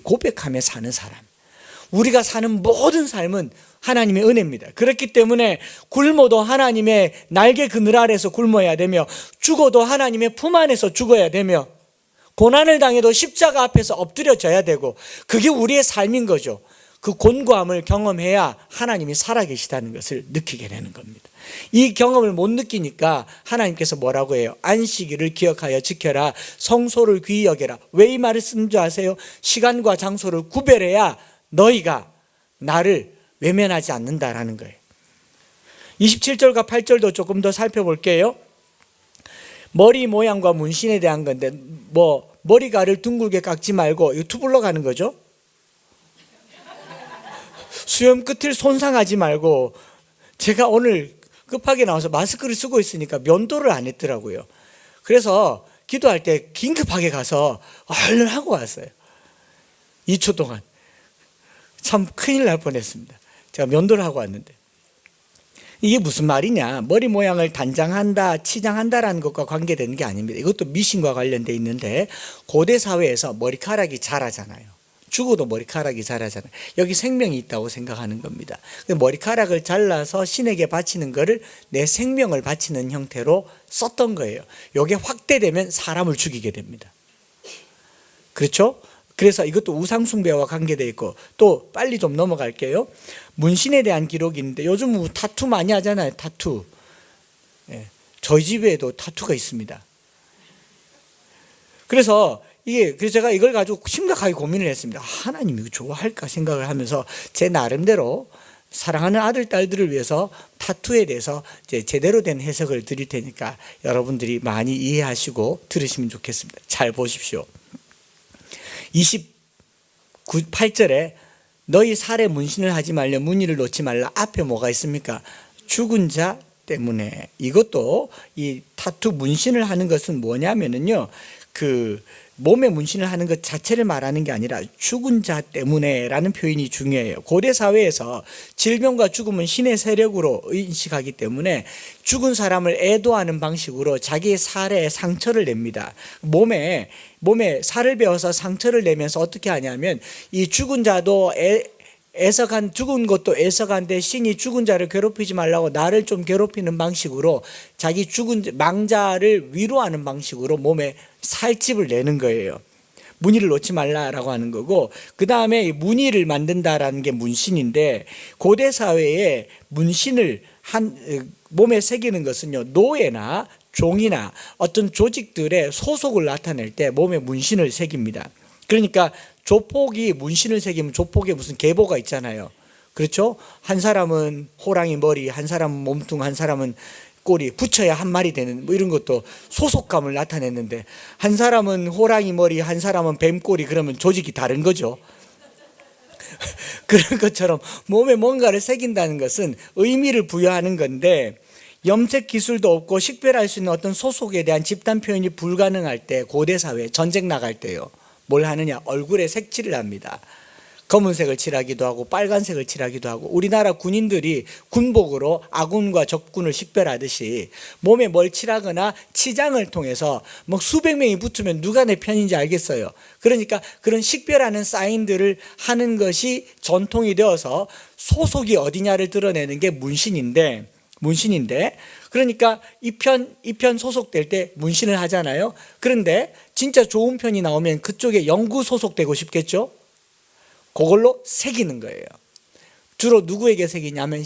고백하며 사는 사람. 우리가 사는 모든 삶은 하나님의 은혜입니다. 그렇기 때문에 굶어도 하나님의 날개 그늘 아래서 굶어야 되며, 죽어도 하나님의 품 안에서 죽어야 되며, 고난을 당해도 십자가 앞에서 엎드려져야 되고, 그게 우리의 삶인 거죠. 그 곤고함을 경험해야 하나님이 살아계시다는 것을 느끼게 되는 겁니다. 이 경험을 못 느끼니까 하나님께서 뭐라고 해요? 안식일을 기억하여 지켜라, 성소를 귀히 여겨라. 왜 이 말을 쓰는 줄 아세요? 시간과 장소를 구별해야 너희가 나를 외면하지 않는다라는 거예요. 27절과 8절도 조금 더 살펴볼게요. 머리 모양과 문신에 대한 건데, 머리가를 둥글게 깎지 말고, 이거 투블럭 하는 거죠. 수염 끝을 손상하지 말고. 제가 오늘 급하게 나와서 마스크를 쓰고 있으니까 면도를 안 했더라고요. 그래서 기도할 때 긴급하게 가서 얼른 하고 왔어요. 2초 동안. 참 큰일 날 뻔했습니다. 제가 면도를 하고 왔는데, 이게 무슨 말이냐, 머리 모양을 단장한다, 치장한다라는 것과 관계되는 게 아닙니다. 이것도 미신과 관련돼 있는데, 고대 사회에서 머리카락이 자라잖아요. 죽어도 머리카락이 자라잖아요. 여기 생명이 있다고 생각하는 겁니다. 머리카락을 잘라서 신에게 바치는 거를 내 생명을 바치는 형태로 썼던 거예요. 이게 확대되면 사람을 죽이게 됩니다. 그렇죠? 그래서 이것도 우상숭배와 관계되어 있고, 또 빨리 좀 넘어갈게요. 문신에 대한 기록이 있는데, 요즘 타투 많이 하잖아요. 타투. 저희 집에도 타투가 있습니다. 그래서 제가 이걸 가지고 심각하게 고민을 했습니다. 하나님이 이거 좋아할까 생각을 하면서 제 나름대로 사랑하는 아들, 딸들을 위해서 타투에 대해서 제대로 된 해석을 드릴 테니까 여러분들이 많이 이해하시고 들으시면 좋겠습니다. 잘 보십시오. 28절에 너희 살에 문신을 하지 말려, 무늬를 놓지 말라. 앞에 뭐가 있습니까? 죽은 자 때문에. 이것도 이 타투 문신을 하는 것은 뭐냐면요, 그 몸에 문신을 하는 것 자체를 말하는 게 아니라 죽은 자 때문에 라는 표현이 중요해요. 고대 사회에서 질병과 죽음은 신의 세력으로 인식하기 때문에 죽은 사람을 애도하는 방식으로 자기의 살에 상처를 냅니다. 몸에 살을 베어서 상처를 내면서 어떻게 하냐면, 이 죽은 자도 죽은 것도 애석한데 신이 죽은 자를 괴롭히지 말라고 나를 좀 괴롭히는 방식으로 자기 죽은 망자를 위로하는 방식으로 몸에 살집을 내는 거예요. 무늬를 놓지 말라라고 하는 거고, 그 다음에 무늬를 만든다라는 게 문신인데, 고대 사회에 문신을 몸에 새기는 것은요, 노예나 종이나 어떤 조직들의 소속을 나타낼 때 몸에 문신을 새깁니다. 그러니까 조폭이 문신을 새기면 조폭에 무슨 계보가 있잖아요. 그렇죠? 한 사람은 호랑이 머리, 한 사람은 몸뚱, 한 사람은 꼬리, 붙여야 한 마리 되는 이런 것도 소속감을 나타냈는데, 한 사람은 호랑이 머리, 한 사람은 뱀 꼬리, 그러면 조직이 다른 거죠. 그런 것처럼 몸에 뭔가를 새긴다는 것은 의미를 부여하는 건데, 염색 기술도 없고 식별할 수 있는 어떤 소속에 대한 집단 표현이 불가능할 때, 고대 사회 전쟁 나갈 때요, 뭘 하느냐? 얼굴에 색칠을 합니다. 검은색을 칠하기도 하고 빨간색을 칠하기도 하고, 우리나라 군인들이 군복으로 아군과 적군을 식별하듯이 몸에 뭘 칠하거나 치장을 통해서 뭐 수백 명이 붙으면 누가 내 편인지 알겠어요. 그러니까 그런 식별하는 사인들을 하는 것이 전통이 되어서 소속이 어디냐를 드러내는 게 문신인데, 그러니까 이 편 소속될 때 문신을 하잖아요. 그런데 진짜 좋은 편이 나오면 그쪽에 영구 소속되고 싶겠죠? 그걸로 새기는 거예요. 주로 누구에게 새기냐면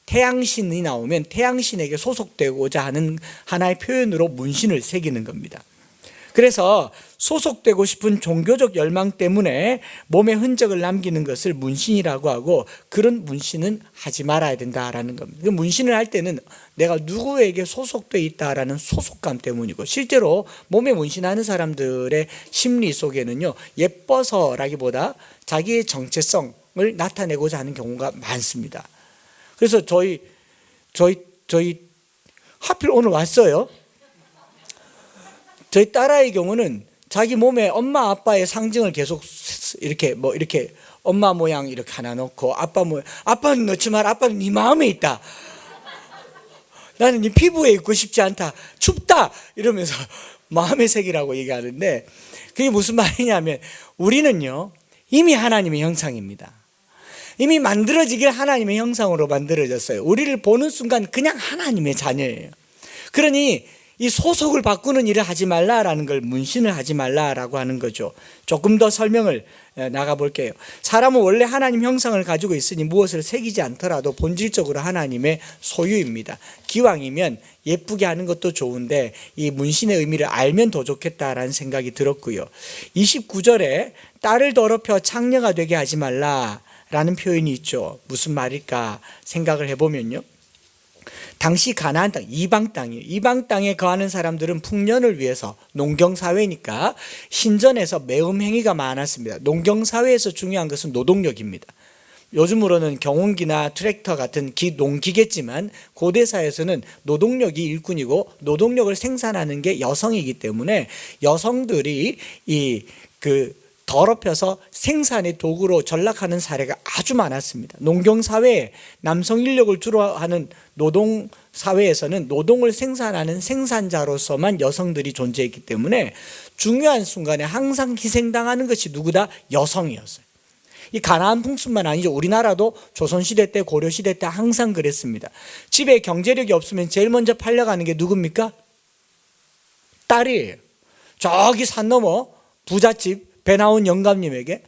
태양신이 나오면 태양신에게 소속되고자 하는 하나의 표현으로 문신을 새기는 겁니다. 그래서 소속되고 싶은 종교적 열망 때문에 몸에 흔적을 남기는 것을 문신이라고 하고, 그런 문신은 하지 말아야 된다라는 겁니다. 문신을 할 때는 내가 누구에게 소속되어 있다라는 소속감 때문이고, 실제로 몸에 문신하는 사람들의 심리 속에는요, 예뻐서라기보다 자기의 정체성을 나타내고자 하는 경우가 많습니다. 그래서 저희 하필 오늘 왔어요. 저희 딸아이의 경우는 자기 몸에 엄마 아빠의 상징을 계속 이렇게 엄마 모양 이렇게 하나 넣고, 아빠 모양, 아빠는 넣지 마라, 아빠는 네 마음에 있다, 나는 네 피부에 있고 싶지 않다, 춥다 이러면서 마음의 색이라고 얘기하는데, 그게 무슨 말이냐면 우리는요 이미 하나님의 형상입니다. 이미 만들어지길 하나님의 형상으로 만들어졌어요. 우리를 보는 순간 그냥 하나님의 자녀예요. 그러니 이 소속을 바꾸는 일을 하지 말라라는 걸 문신을 하지 말라라고 하는 거죠. 조금 더 설명을 나가볼게요. 사람은 원래 하나님 형상을 가지고 있으니 무엇을 새기지 않더라도 본질적으로 하나님의 소유입니다. 기왕이면 예쁘게 하는 것도 좋은데 이 문신의 의미를 알면 더 좋겠다라는 생각이 들었고요. 29절에 딸을 더럽혀 창녀가 되게 하지 말라라는 표현이 있죠. 무슨 말일까 생각을 해보면요, 당시 가나안 땅, 이방 땅이에요. 이방 땅에 거하는 사람들은 풍년을 위해서, 농경사회니까 신전에서 매음 행위가 많았습니다. 농경사회에서 중요한 것은 노동력입니다. 요즘으로는 경운기나 트랙터 같은 농기겠지만 고대사에서는 노동력이 일꾼이고 노동력을 생산하는 게 여성이기 때문에 여성들이 더럽혀서 생산의 도구로 전락하는 사례가 아주 많았습니다. 농경사회에 남성 인력을 주로 하는 노동사회에서는 노동을 생산하는 생산자로서만 여성들이 존재했기 때문에 중요한 순간에 항상 희생당하는 것이 누구다? 여성이었어요. 이 가나안 풍습만 아니죠. 우리나라도 조선시대 때, 고려시대 때 항상 그랬습니다. 집에 경제력이 없으면 제일 먼저 팔려가는 게 누굽니까? 딸이에요. 저기 산 넘어 부잣집 배 나온 영감님에게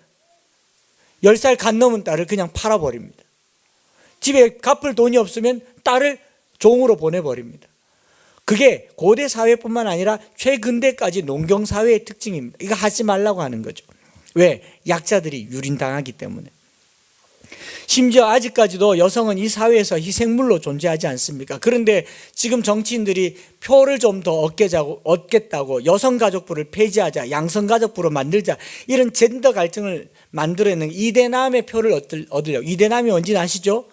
10살 간 넘은 딸을 그냥 팔아버립니다. 집에 갚을 돈이 없으면 딸을 종으로 보내버립니다. 그게 고대 사회뿐만 아니라 최근대까지 농경사회의 특징입니다. 이거 하지 말라고 하는 거죠. 왜? 약자들이 유린당하기 때문에. 심지어 아직까지도 여성은 이 사회에서 희생물로 존재하지 않습니까? 그런데 지금 정치인들이 표를 좀 더 얻겠다고 여성가족부를 폐지하자, 양성가족부로 만들자, 이런 젠더 갈등을 만들어내는 이대남의 표를 얻으려고. 이대남이 뭔지 아시죠?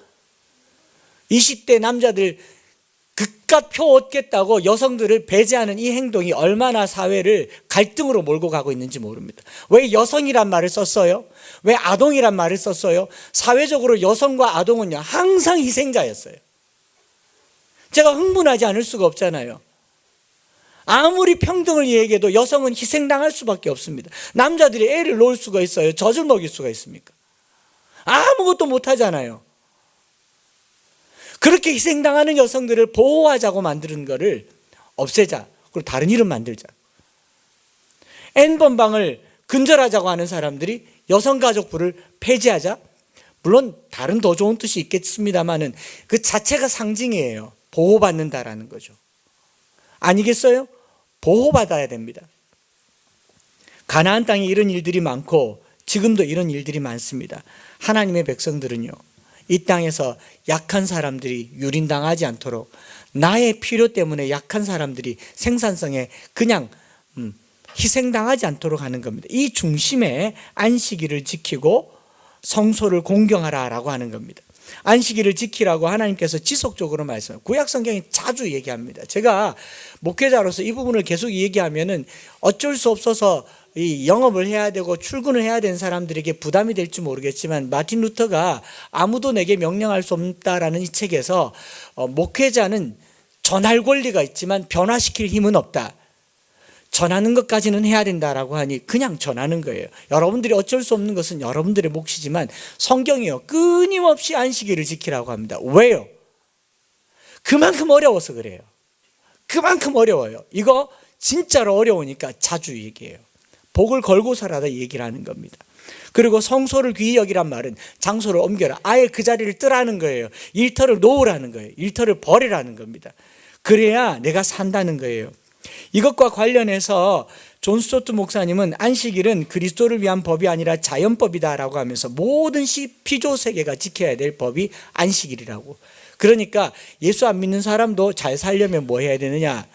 20대 남자들 그깟 표 얻겠다고 여성들을 배제하는 이 행동이 얼마나 사회를 갈등으로 몰고 가고 있는지 모릅니다. 왜 여성이란 말을 썼어요? 왜 아동이란 말을 썼어요? 사회적으로 여성과 아동은요 항상 희생자였어요. 제가 흥분하지 않을 수가 없잖아요. 아무리 평등을 얘기해도 여성은 희생당할 수밖에 없습니다. 남자들이 애를 놓을 수가 있어요? 젖을 먹일 수가 있습니까? 아무것도 못하잖아요. 그렇게 희생당하는 여성들을 보호하자고 만드는 거를 없애자. 그리고 다른 이름 만들자. N번방을 근절하자고 하는 사람들이 여성가족부를 폐지하자. 물론 다른 더 좋은 뜻이 있겠습니다만은 그 자체가 상징이에요. 보호받는다라는 거죠. 아니겠어요? 보호받아야 됩니다. 가나안 땅에 이런 일들이 많고 지금도 이런 일들이 많습니다. 하나님의 백성들은요, 이 땅에서 약한 사람들이 유린당하지 않도록, 나의 필요 때문에 약한 사람들이 생산성에 그냥 희생당하지 않도록 하는 겁니다. 이 중심에 안식일을 지키고 성소를 공경하라라고 하는 겁니다. 안식일을 지키라고 하나님께서 지속적으로 말씀해요. 구약 성경이 자주 얘기합니다. 제가 목회자로서 이 부분을 계속 얘기하면은 어쩔 수 없어서 이 영업을 해야 되고 출근을 해야 되는 사람들에게 부담이 될지 모르겠지만, 마틴 루터가 아무도 내게 명령할 수 없다라는 이 책에서 목회자는 전할 권리가 있지만 변화시킬 힘은 없다. 전하는 것까지는 해야 된다라고 하니 그냥 전하는 거예요. 여러분들이 어쩔 수 없는 것은 여러분들의 몫이지만 성경이요, 끊임없이 안식일을 지키라고 합니다. 왜요? 그만큼 어려워서 그래요. 그만큼 어려워요. 이거 진짜로 어려우니까 자주 얘기해요. 복을 걸고 살아다 얘기를 하는 겁니다. 그리고 성소를 귀히 여기란 말은 장소를 옮겨라, 아예 그 자리를 뜨라는 거예요. 일터를 놓으라는 거예요. 일터를 버리라는 겁니다. 그래야 내가 산다는 거예요. 이것과 관련해서 존 스토트 목사님은 안식일은 그리스도를 위한 법이 아니라 자연법이다라고 하면서 모든 피조 세계가 지켜야 될 법이 안식일이라고. 그러니까 예수 안 믿는 사람도 잘 살려면 뭐 해야 되느냐?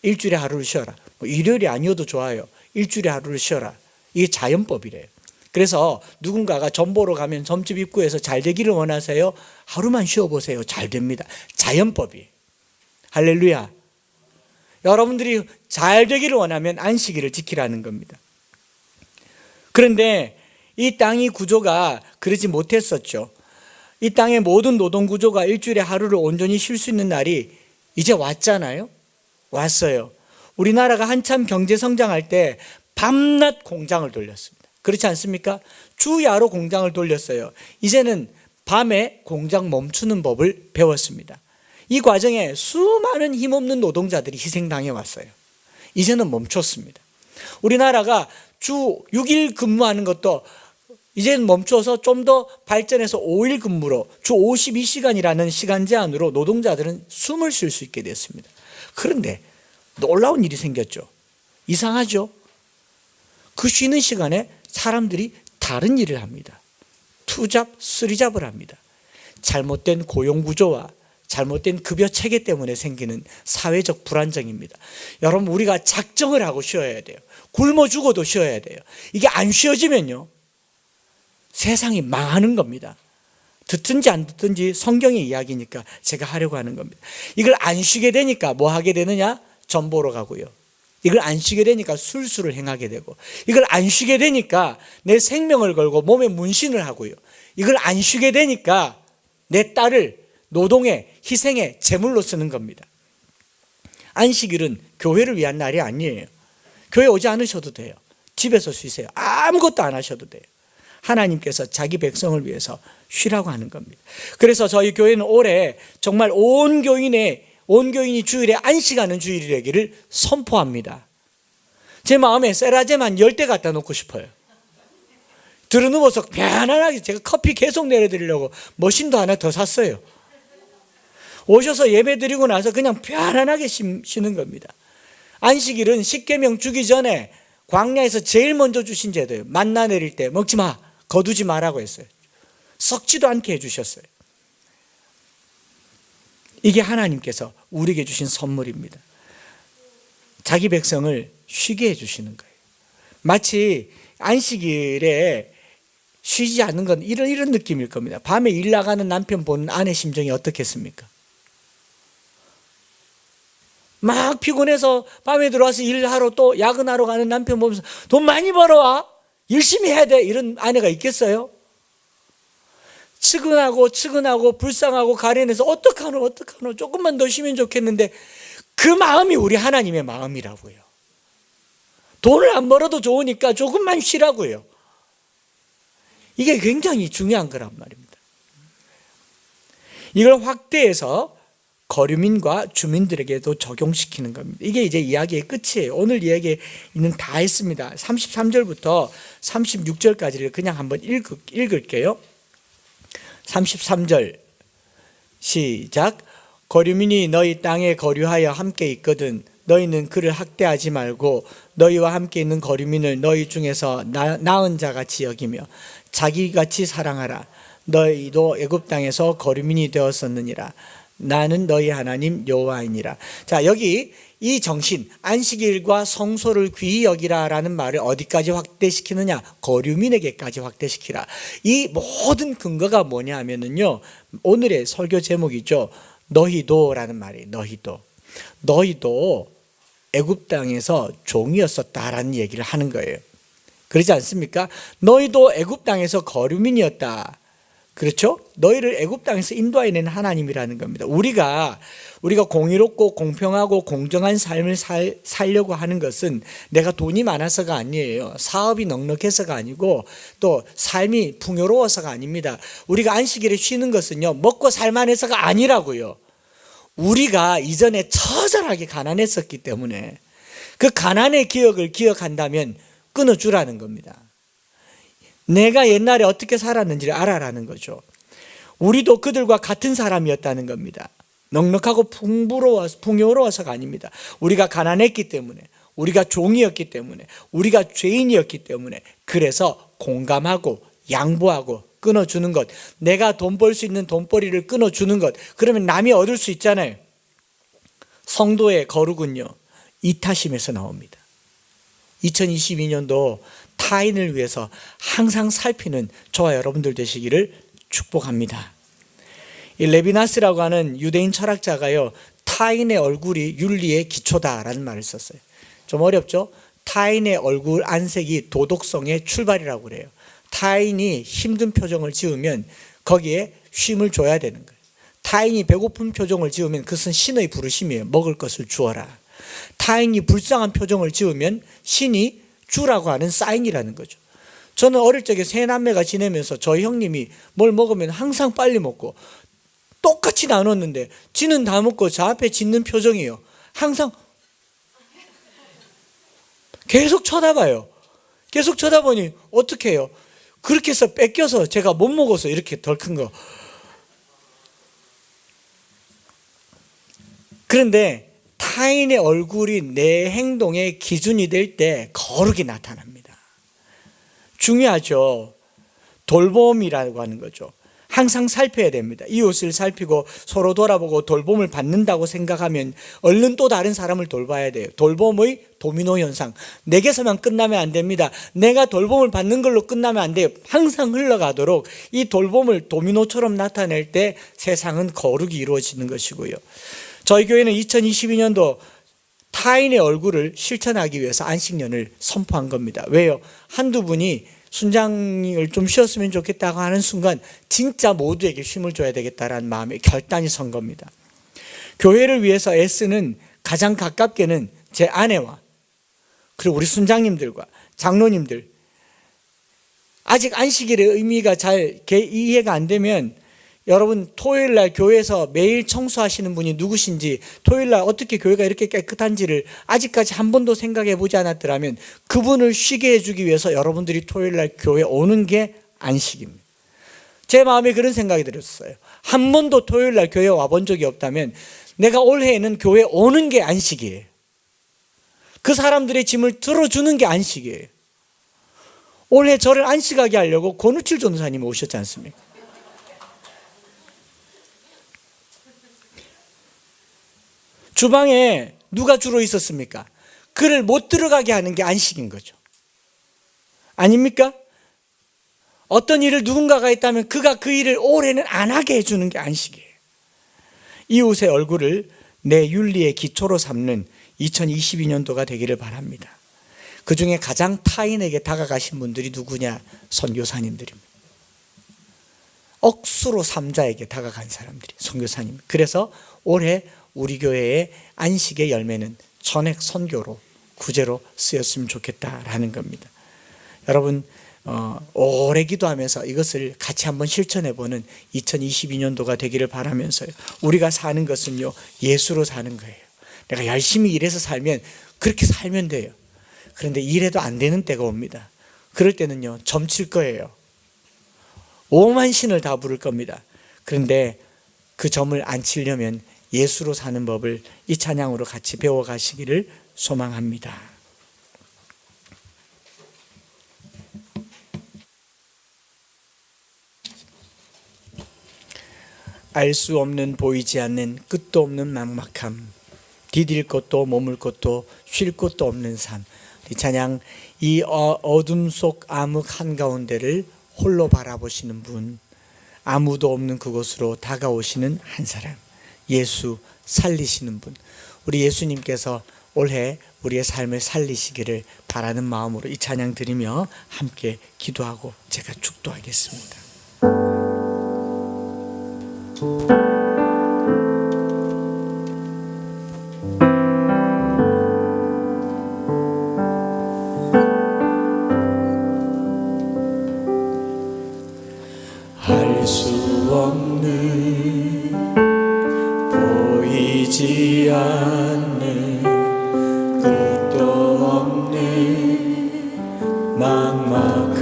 일주일에 하루를 쉬어라. 일요일이 아니어도 좋아요. 일주일에 하루를 쉬어라. 이게 자연법이래요. 그래서 누군가가 점 보러 가면 점집 입구에서 잘 되기를 원하세요? 하루만 쉬어보세요. 잘 됩니다. 자연법이에요. 할렐루야. 여러분들이 잘 되기를 원하면 안식일을 지키라는 겁니다. 그런데 이 땅의 구조가 그러지 못했었죠. 이 땅의 모든 노동 구조가 일주일에 하루를 온전히 쉴 수 있는 날이 이제 왔잖아요. 왔어요. 우리나라가 한참 경제 성장할 때 밤낮 공장을 돌렸습니다. 그렇지 않습니까? 주야로 공장을 돌렸어요. 이제는 밤에 공장 멈추는 법을 배웠습니다. 이 과정에 수많은 힘없는 노동자들이 희생당해 왔어요. 이제는 멈췄습니다. 우리나라가 주 6일 근무하는 것도 이제는 멈춰서 좀 더 발전해서 5일 근무로 주 52시간이라는 시간 제한으로 노동자들은 숨을 쉴 수 있게 됐습니다. 그런데 놀라운 일이 생겼죠. 이상하죠? 그 쉬는 시간에 사람들이 다른 일을 합니다. 투잡, 쓰리잡을 합니다. 잘못된 고용구조와 잘못된 급여 체계 때문에 생기는 사회적 불안정입니다. 여러분, 우리가 작정을 하고 쉬어야 돼요. 굶어 죽어도 쉬어야 돼요. 이게 안 쉬어지면요, 세상이 망하는 겁니다. 듣든지 안 듣든지 성경의 이야기니까 제가 하려고 하는 겁니다. 이걸 안 쉬게 되니까 뭐 하게 되느냐? 점 보러 가고요. 이걸 안 쉬게 되니까 술수를 행하게 되고, 이걸 안 쉬게 되니까 내 생명을 걸고 몸에 문신을 하고요. 이걸 안 쉬게 되니까 내 딸을 노동에 희생에 제물로 쓰는 겁니다. 안식일은 교회를 위한 날이 아니에요. 교회 오지 않으셔도 돼요. 집에서 쉬세요. 아무것도 안 하셔도 돼요. 하나님께서 자기 백성을 위해서 쉬라고 하는 겁니다. 그래서 저희 교회는 올해 정말 온 교인이 주일에 안식하는 주일이 되기를 선포합니다. 제 마음에 세라제만 10대 갖다 놓고 싶어요. 들어누워서 편안하게 제가 커피 계속 내려드리려고 머신도 하나 더 샀어요. 오셔서 예배 드리고 나서 그냥 편안하게 쉬는 겁니다. 안식일은 십계명 주기 전에 광야에서 제일 먼저 주신 제도예요. 만나 내릴 때 먹지 마, 거두지 마라고 했어요. 썩지도 않게 해주셨어요. 이게 하나님께서 우리에게 주신 선물입니다. 자기 백성을 쉬게 해주시는 거예요. 마치 안식일에 쉬지 않는 건 이런 느낌일 겁니다. 밤에 일 나가는 남편 보는 아내 심정이 어떻겠습니까? 막 피곤해서 밤에 들어와서 일하러 또 야근하러 가는 남편 보면서 돈 많이 벌어와, 열심히 해야 돼, 이런 아내가 있겠어요? 측은하고 불쌍하고 가련해서 어떡하노 조금만 더 쉬면 좋겠는데, 그 마음이 우리 하나님의 마음이라고요. 돈을 안 벌어도 좋으니까 조금만 쉬라고요. 이게 굉장히 중요한 거란 말입니다. 이걸 확대해서 거류민과 주민들에게도 적용시키는 겁니다. 이게 이제 이야기의 끝이에요. 오늘 이야기는 다 했습니다. 33절부터 36절까지를 그냥 한번 읽을게요. 33절 시작. 거류민이 너희 땅에 거류하여 함께 있거든 너희는 그를 학대하지 말고 너희와 함께 있는 거류민을 너희 중에서 나은 자같이 여기며 자기같이 사랑하라. 너희도 애굽 땅에서 거류민이 되었었느니라. 나는 너희 하나님 여호와이니라. 자, 여기 이 정신, 안식일과 성소를 귀히 여기라라는 말을 어디까지 확대시키느냐? 거류민에게까지 확대시키라. 이 모든 근거가 뭐냐 하면은요, 오늘의 설교 제목이죠. 너희도라는 말이에요. 너희도 애굽 땅에서 종이었었다라는 얘기를 하는 거예요. 그러지 않습니까? 너희도 애굽 땅에서 거류민이었다. 그렇죠? 너희를 애굽 땅에서 인도해낸 하나님이라는 겁니다. 우리가 공의롭고 공평하고 공정한 삶을 살려고 하는 것은 내가 돈이 많아서가 아니에요. 사업이 넉넉해서가 아니고 또 삶이 풍요로워서가 아닙니다. 우리가 안식일에 쉬는 것은요, 먹고 살만해서가 아니라고요. 우리가 이전에 처절하게 가난했었기 때문에 그 가난의 기억을 기억한다면 끊어주라는 겁니다. 내가 옛날에 어떻게 살았는지를 알아라는 거죠. 우리도 그들과 같은 사람이었다는 겁니다. 넉넉하고 풍요로워서가 아닙니다. 우리가 가난했기 때문에, 우리가 종이었기 때문에, 우리가 죄인이었기 때문에, 그래서 공감하고 양보하고 끊어주는 것, 내가 돈 벌 수 있는 돈벌이를 끊어주는 것, 그러면 남이 얻을 수 있잖아요. 성도의 거룩은요, 이타심에서 나옵니다. 2022년도 타인을 위해서 항상 살피는 저와 여러분들 되시기를 축복합니다. 이 레비나스라고 하는 유대인 철학자가요, 타인의 얼굴이 윤리의 기초다라는 말을 썼어요. 좀 어렵죠? 타인의 얼굴 안색이 도덕성의 출발이라고 그래요. 타인이 힘든 표정을 지으면 거기에 쉼을 줘야 되는 거예요. 타인이 배고픈 표정을 지으면 그것은 신의 부르심이에요. 먹을 것을 주어라. 타인이 불쌍한 표정을 지으면 신이 주라고 하는 사인이라는 거죠. 저는 어릴 적에 세 남매가 지내면서 저희 형님이 뭘 먹으면 항상 빨리 먹고 똑같이 나눴는데 지는 다 먹고 저 앞에 짖는 표정이에요. 항상 계속 쳐다봐요. 계속 쳐다보니 어떻게 해요? 그렇게 해서 뺏겨서 제가 못 먹어서 이렇게 덜 큰 거. 그런데 타인의 얼굴이 내 행동의 기준이 될 때 거룩이 나타납니다. 중요하죠. 돌봄이라고 하는 거죠. 항상 살펴야 됩니다. 이웃을 살피고 서로 돌아보고 돌봄을 받는다고 생각하면 얼른 또 다른 사람을 돌봐야 돼요. 돌봄의 도미노 현상. 내게서만 끝나면 안 됩니다. 내가 돌봄을 받는 걸로 끝나면 안 돼요. 항상 흘러가도록 이 돌봄을 도미노처럼 나타낼 때 세상은 거룩이 이루어지는 것이고요. 저희 교회는 2022년도 타인의 얼굴을 실천하기 위해서 안식년을 선포한 겁니다. 왜요? 한두 분이 순장을 좀 쉬었으면 좋겠다고 하는 순간 진짜 모두에게 쉼을 줘야 되겠다라는 마음에 결단이 선 겁니다. 교회를 위해서 애쓰는 가장 가깝게는 제 아내와 그리고 우리 순장님들과 장로님들, 아직 안식일의 의미가 잘 이해가 안 되면 여러분 토요일 날 교회에서 매일 청소하시는 분이 누구신지, 토요일 날 어떻게 교회가 이렇게 깨끗한지를 아직까지 한 번도 생각해 보지 않았더라면 그분을 쉬게 해주기 위해서 여러분들이 토요일 날 교회 오는 게 안식입니다. 제 마음에 그런 생각이 들었어요. 한 번도 토요일 날 교회 와본 적이 없다면 내가 올해에는 교회 오는 게 안식이에요. 그 사람들의 짐을 들어주는 게 안식이에요. 올해 저를 안식하게 하려고 권우칠 전도사님이 오셨지 않습니까? 주방에 누가 주로 있었습니까? 그를 못 들어가게 하는 게 안식인 거죠. 아닙니까? 어떤 일을 누군가가 했다면 그가 그 일을 올해는 안 하게 해주는 게 안식이에요. 이웃의 얼굴을 내 윤리의 기초로 삼는 2022년도가 되기를 바랍니다. 그 중에 가장 타인에게 다가가신 분들이 누구냐? 선교사님들입니다. 억수로 삼자에게 다가간 사람들이 선교사님. 그래서 올해 우리 교회의 안식의 열매는 전액 선교로 구제로 쓰였으면 좋겠다라는 겁니다. 여러분 오래 기도하면서 이것을 같이 한번 실천해보는 2022년도가 되기를 바라면서요. 우리가 사는 것은요, 예수로 사는 거예요. 내가 열심히 일해서 살면 그렇게 살면 돼요. 그런데 일해도 안 되는 때가 옵니다. 그럴 때는요, 점칠 거예요. 오만 신을 다 부를 겁니다. 그런데 그 점을 안 치려면 예수로 사는 법을 이 찬양으로 같이 배워가시기를 소망합니다. 알 수 없는 보이지 않는 끝도 없는 막막함, 디딜 것도 머물 것도 쉴 것도 없는 삶. 이 찬양, 이 어둠 속 암흑 한가운데를 홀로 바라보시는 분, 아무도 없는 그곳으로 다가오시는 한 사람, 예수 살리시는 분. 우리 예수님께서 올해 우리의 삶을 살리시기를 바라는 마음으로 이 찬양 드리며 함께 기도하고 제가 축도하겠습니다. 알 수 없는 보이지 않는 끝도 없는 막막함,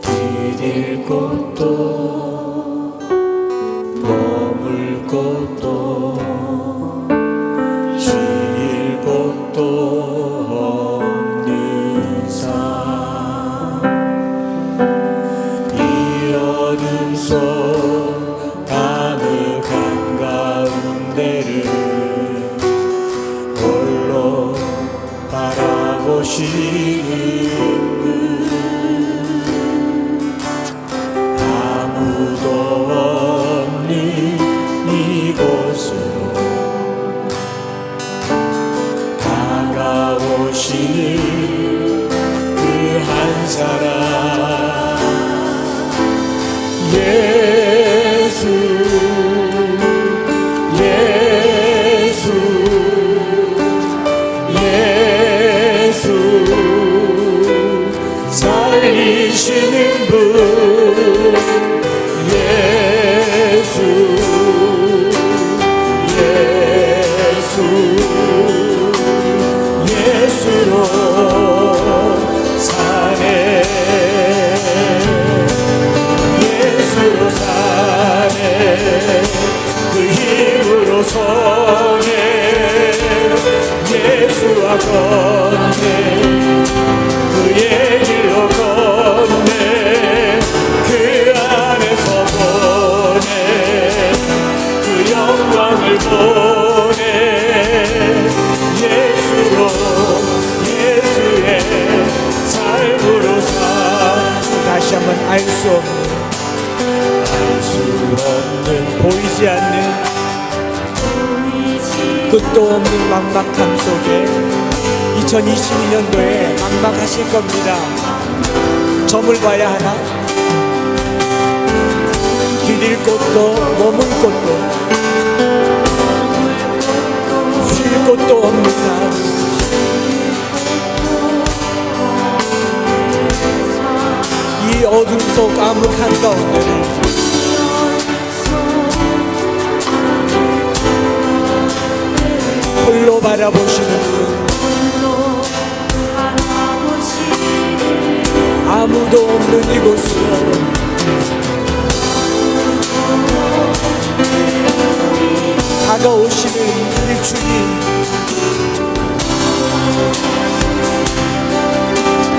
디딜 곳도 머물 곳도 쉴 곳도 없는 삶. 어둠 속 아늑한 가운데를 홀로 바라보시는 분, 아무도 없는 이곳으로 다가오시는 그 한 사람, 예수, 예수, 예수, 살리시는 분, 예수, 예수, 예수로 사네, 그 힘으로 서네, 예수와 걷네, 그의 길로 걷네, 그 안에서 보네, 그 영광을 보네, 예수로, 예수의 삶으로 사. 다시 한번 알 수 없는 보이지 않는 끝도 없는 막막함 속에 2022년도에 막막하실 겁니다. 점을 봐야 하나? 디딜 곳도 머물 곳도 쉴 곳도 없는 삶. 이 어둠 속 암흑한 가운데를 홀로 바라보시는 분, 아무도 없는 이곳으로 다가오시는 우리 주님,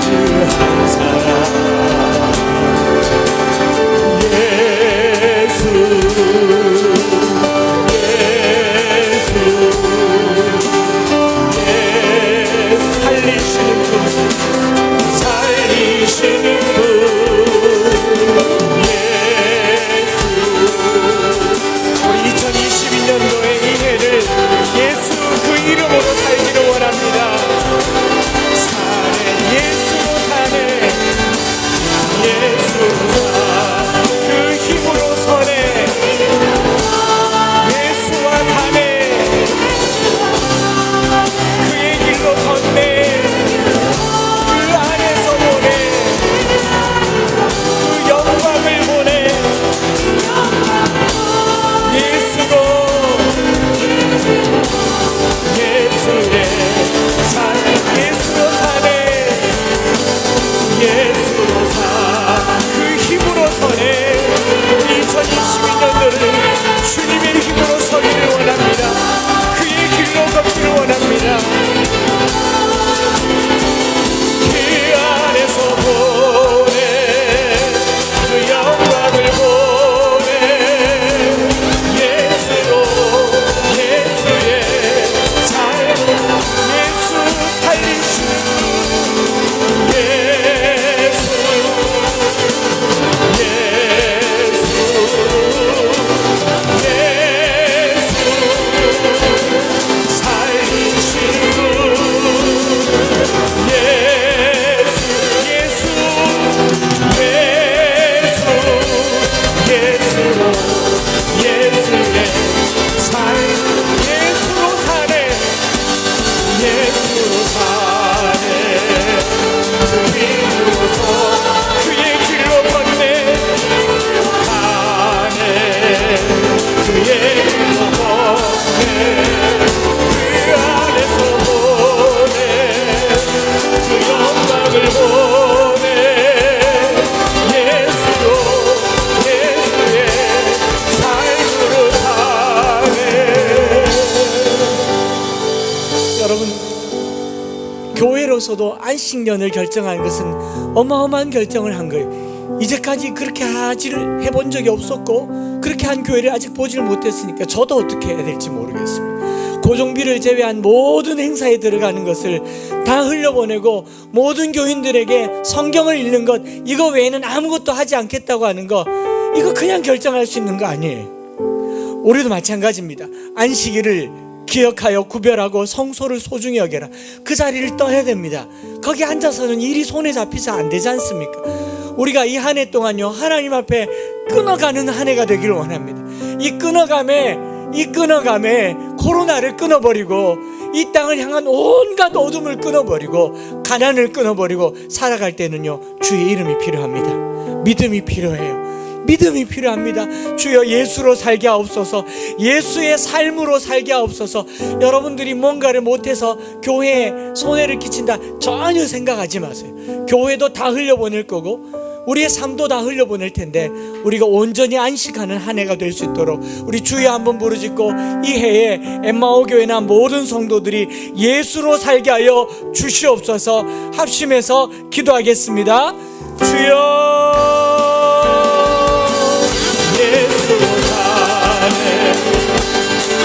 그 한 사람, 예수, 살리시는 분, 예수. 우리 2022년도의 이 해를 여러분, 교회로서도 안식년을 결정하는 것은 어마어마한 결정을 한 거예요. 이제까지 그렇게 하지를 해본 적이 없었고 그렇게 한 교회를 아직 보지를 못했으니까 저도 어떻게 해야 될지 모르겠습니다. 고종비를 제외한 모든 행사에 들어가는 것을 다 흘려보내고 모든 교인들에게 성경을 읽는 것, 이거 외에는 아무것도 하지 않겠다고 하는 거, 이거 그냥 결정할 수 있는 거 아니에요. 우리도 마찬가지입니다. 안식일을 기억하여 구별하고 성소를 소중히 여겨라. 그 자리를 떠야 됩니다. 거기 앉아서는 일이 손에 잡히지 안 되지 않습니까? 우리가 이 한 해 동안요, 하나님 앞에 끊어가는 한 해가 되기를 원합니다. 이 끊어감에 코로나를 끊어버리고 이 땅을 향한 온갖 어둠을 끊어버리고 가난을 끊어버리고 살아갈 때는요, 주의 이름이 필요합니다. 믿음이 필요해요. 믿음이 필요합니다. 주여 예수로 살게 하옵소서. 예수의 삶으로 살게 하옵소서. 여러분들이 뭔가를 못해서 교회에 손해를 끼친다 전혀 생각하지 마세요. 교회도 다 흘려보낼 거고 우리의 삶도 다 흘려보낼 텐데 우리가 온전히 안식하는 한 해가 될 수 있도록 우리 주여 한번 부르짖고 이 해에 엠마오 교회나 모든 성도들이 예수로 살게 하여 주시옵소서. 합심해서 기도하겠습니다. 주여, 예수로 사네,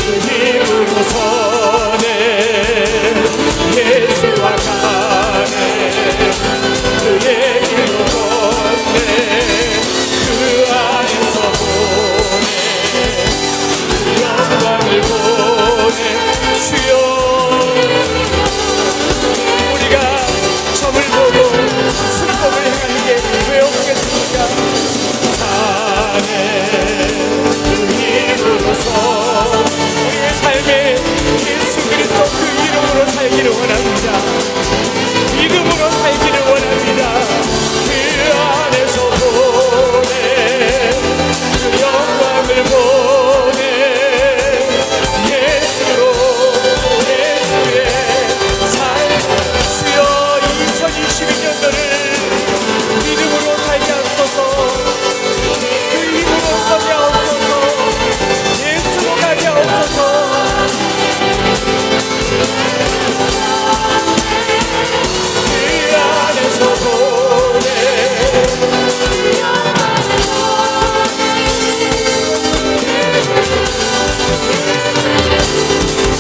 그 힘으로 서네, 예수와 가네, 그의 길로 걷네, 그 안에서 보네, 그 영광을 보네. 주여, 우리가 점을 보고 순법을 행하는 게 왜 없겠습니까? 사네, 그 힘으로서 우리의 삶에 예수 그리스도 그 이름으로 살기를 원합니다. 믿음으로 살기를 원합니다. 그 안에서 보내, 그 영광을 보내, 예수로, 예수의 삶. 주여, 2022년도를 믿음으로 살게 하소서. 그 힘으로 서게 하옵소서. 예수로 가게 하옵소서. 그 안에서 보내,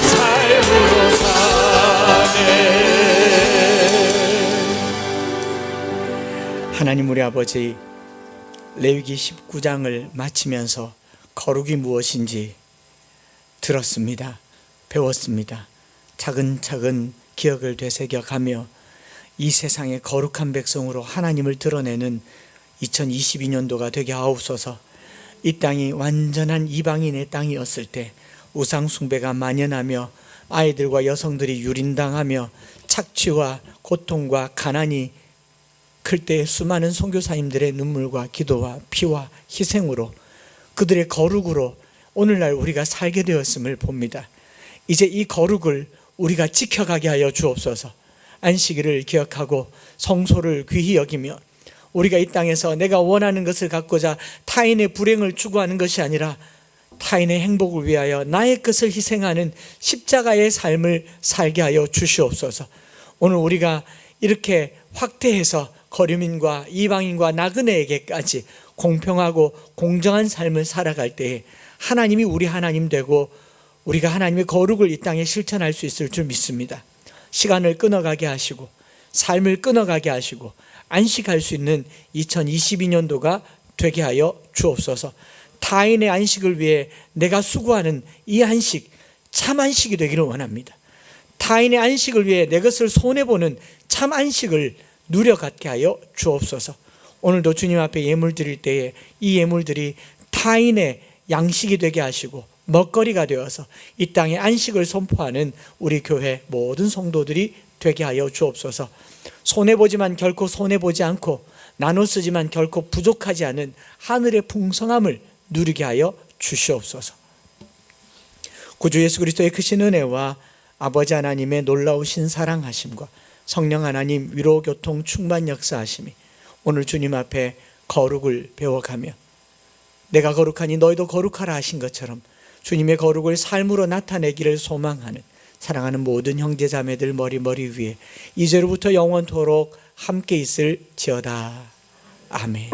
삶으로 사네. 하나님 우리 아버지, 레위기 19장을 마치면서 거룩이 무엇인지 들었습니다. 배웠습니다. 차근차근 기억을 되새겨가며 이 세상의 거룩한 백성으로 하나님을 드러내는 2022년도가 되게 하옵소서. 이 땅이 완전한 이방인의 땅이었을 때 우상 숭배가 만연하며 아이들과 여성들이 유린당하며 착취와 고통과 가난이 클 때 수많은 선교사님들의 눈물과 기도와 피와 희생으로 그들의 거룩으로 오늘날 우리가 살게 되었음을 봅니다. 이제 이 거룩을 우리가 지켜가게 하여 주옵소서. 안식일을 기억하고 성소를 귀히 여기며 우리가 이 땅에서 내가 원하는 것을 갖고자 타인의 불행을 추구하는 것이 아니라 타인의 행복을 위하여 나의 것을 희생하는 십자가의 삶을 살게 하여 주시옵소서. 오늘 우리가 이렇게 확대해서 거류민과 이방인과 나그네에게까지 공평하고 공정한 삶을 살아갈 때에 하나님이 우리 하나님 되고 우리가 하나님의 거룩을 이 땅에 실천할 수 있을 줄 믿습니다. 시간을 끊어가게 하시고 삶을 끊어가게 하시고 안식할 수 있는 2022년도가 되게 하여 주옵소서. 타인의 안식을 위해 내가 수고하는 이 안식, 참 안식이 되기를 원합니다. 타인의 안식을 위해 내 것을 손해보는 참 안식을 누려갖게 하여 주옵소서. 오늘도 주님 앞에 예물 드릴 때에 이 예물들이 타인의 양식이 되게 하시고 먹거리가 되어서 이 땅에 안식을 선포하는 우리 교회 모든 성도들이 되게 하여 주옵소서. 손해보지만 결코 손해보지 않고 나눠 쓰지만 결코 부족하지 않은 하늘의 풍성함을 누리게 하여 주시옵소서. 구주 예수 그리스도의 크신 은혜와 아버지 하나님의 놀라우신 사랑하심과 성령 하나님 위로 교통 충만 역사하심이 오늘 주님 앞에 거룩을 배워가며 내가 거룩하니 너희도 거룩하라 하신 것처럼 주님의 거룩을 삶으로 나타내기를 소망하는 사랑하는 모든 형제 자매들 머리 위에 이제로부터 영원토록 함께 있을지어다. 아멘.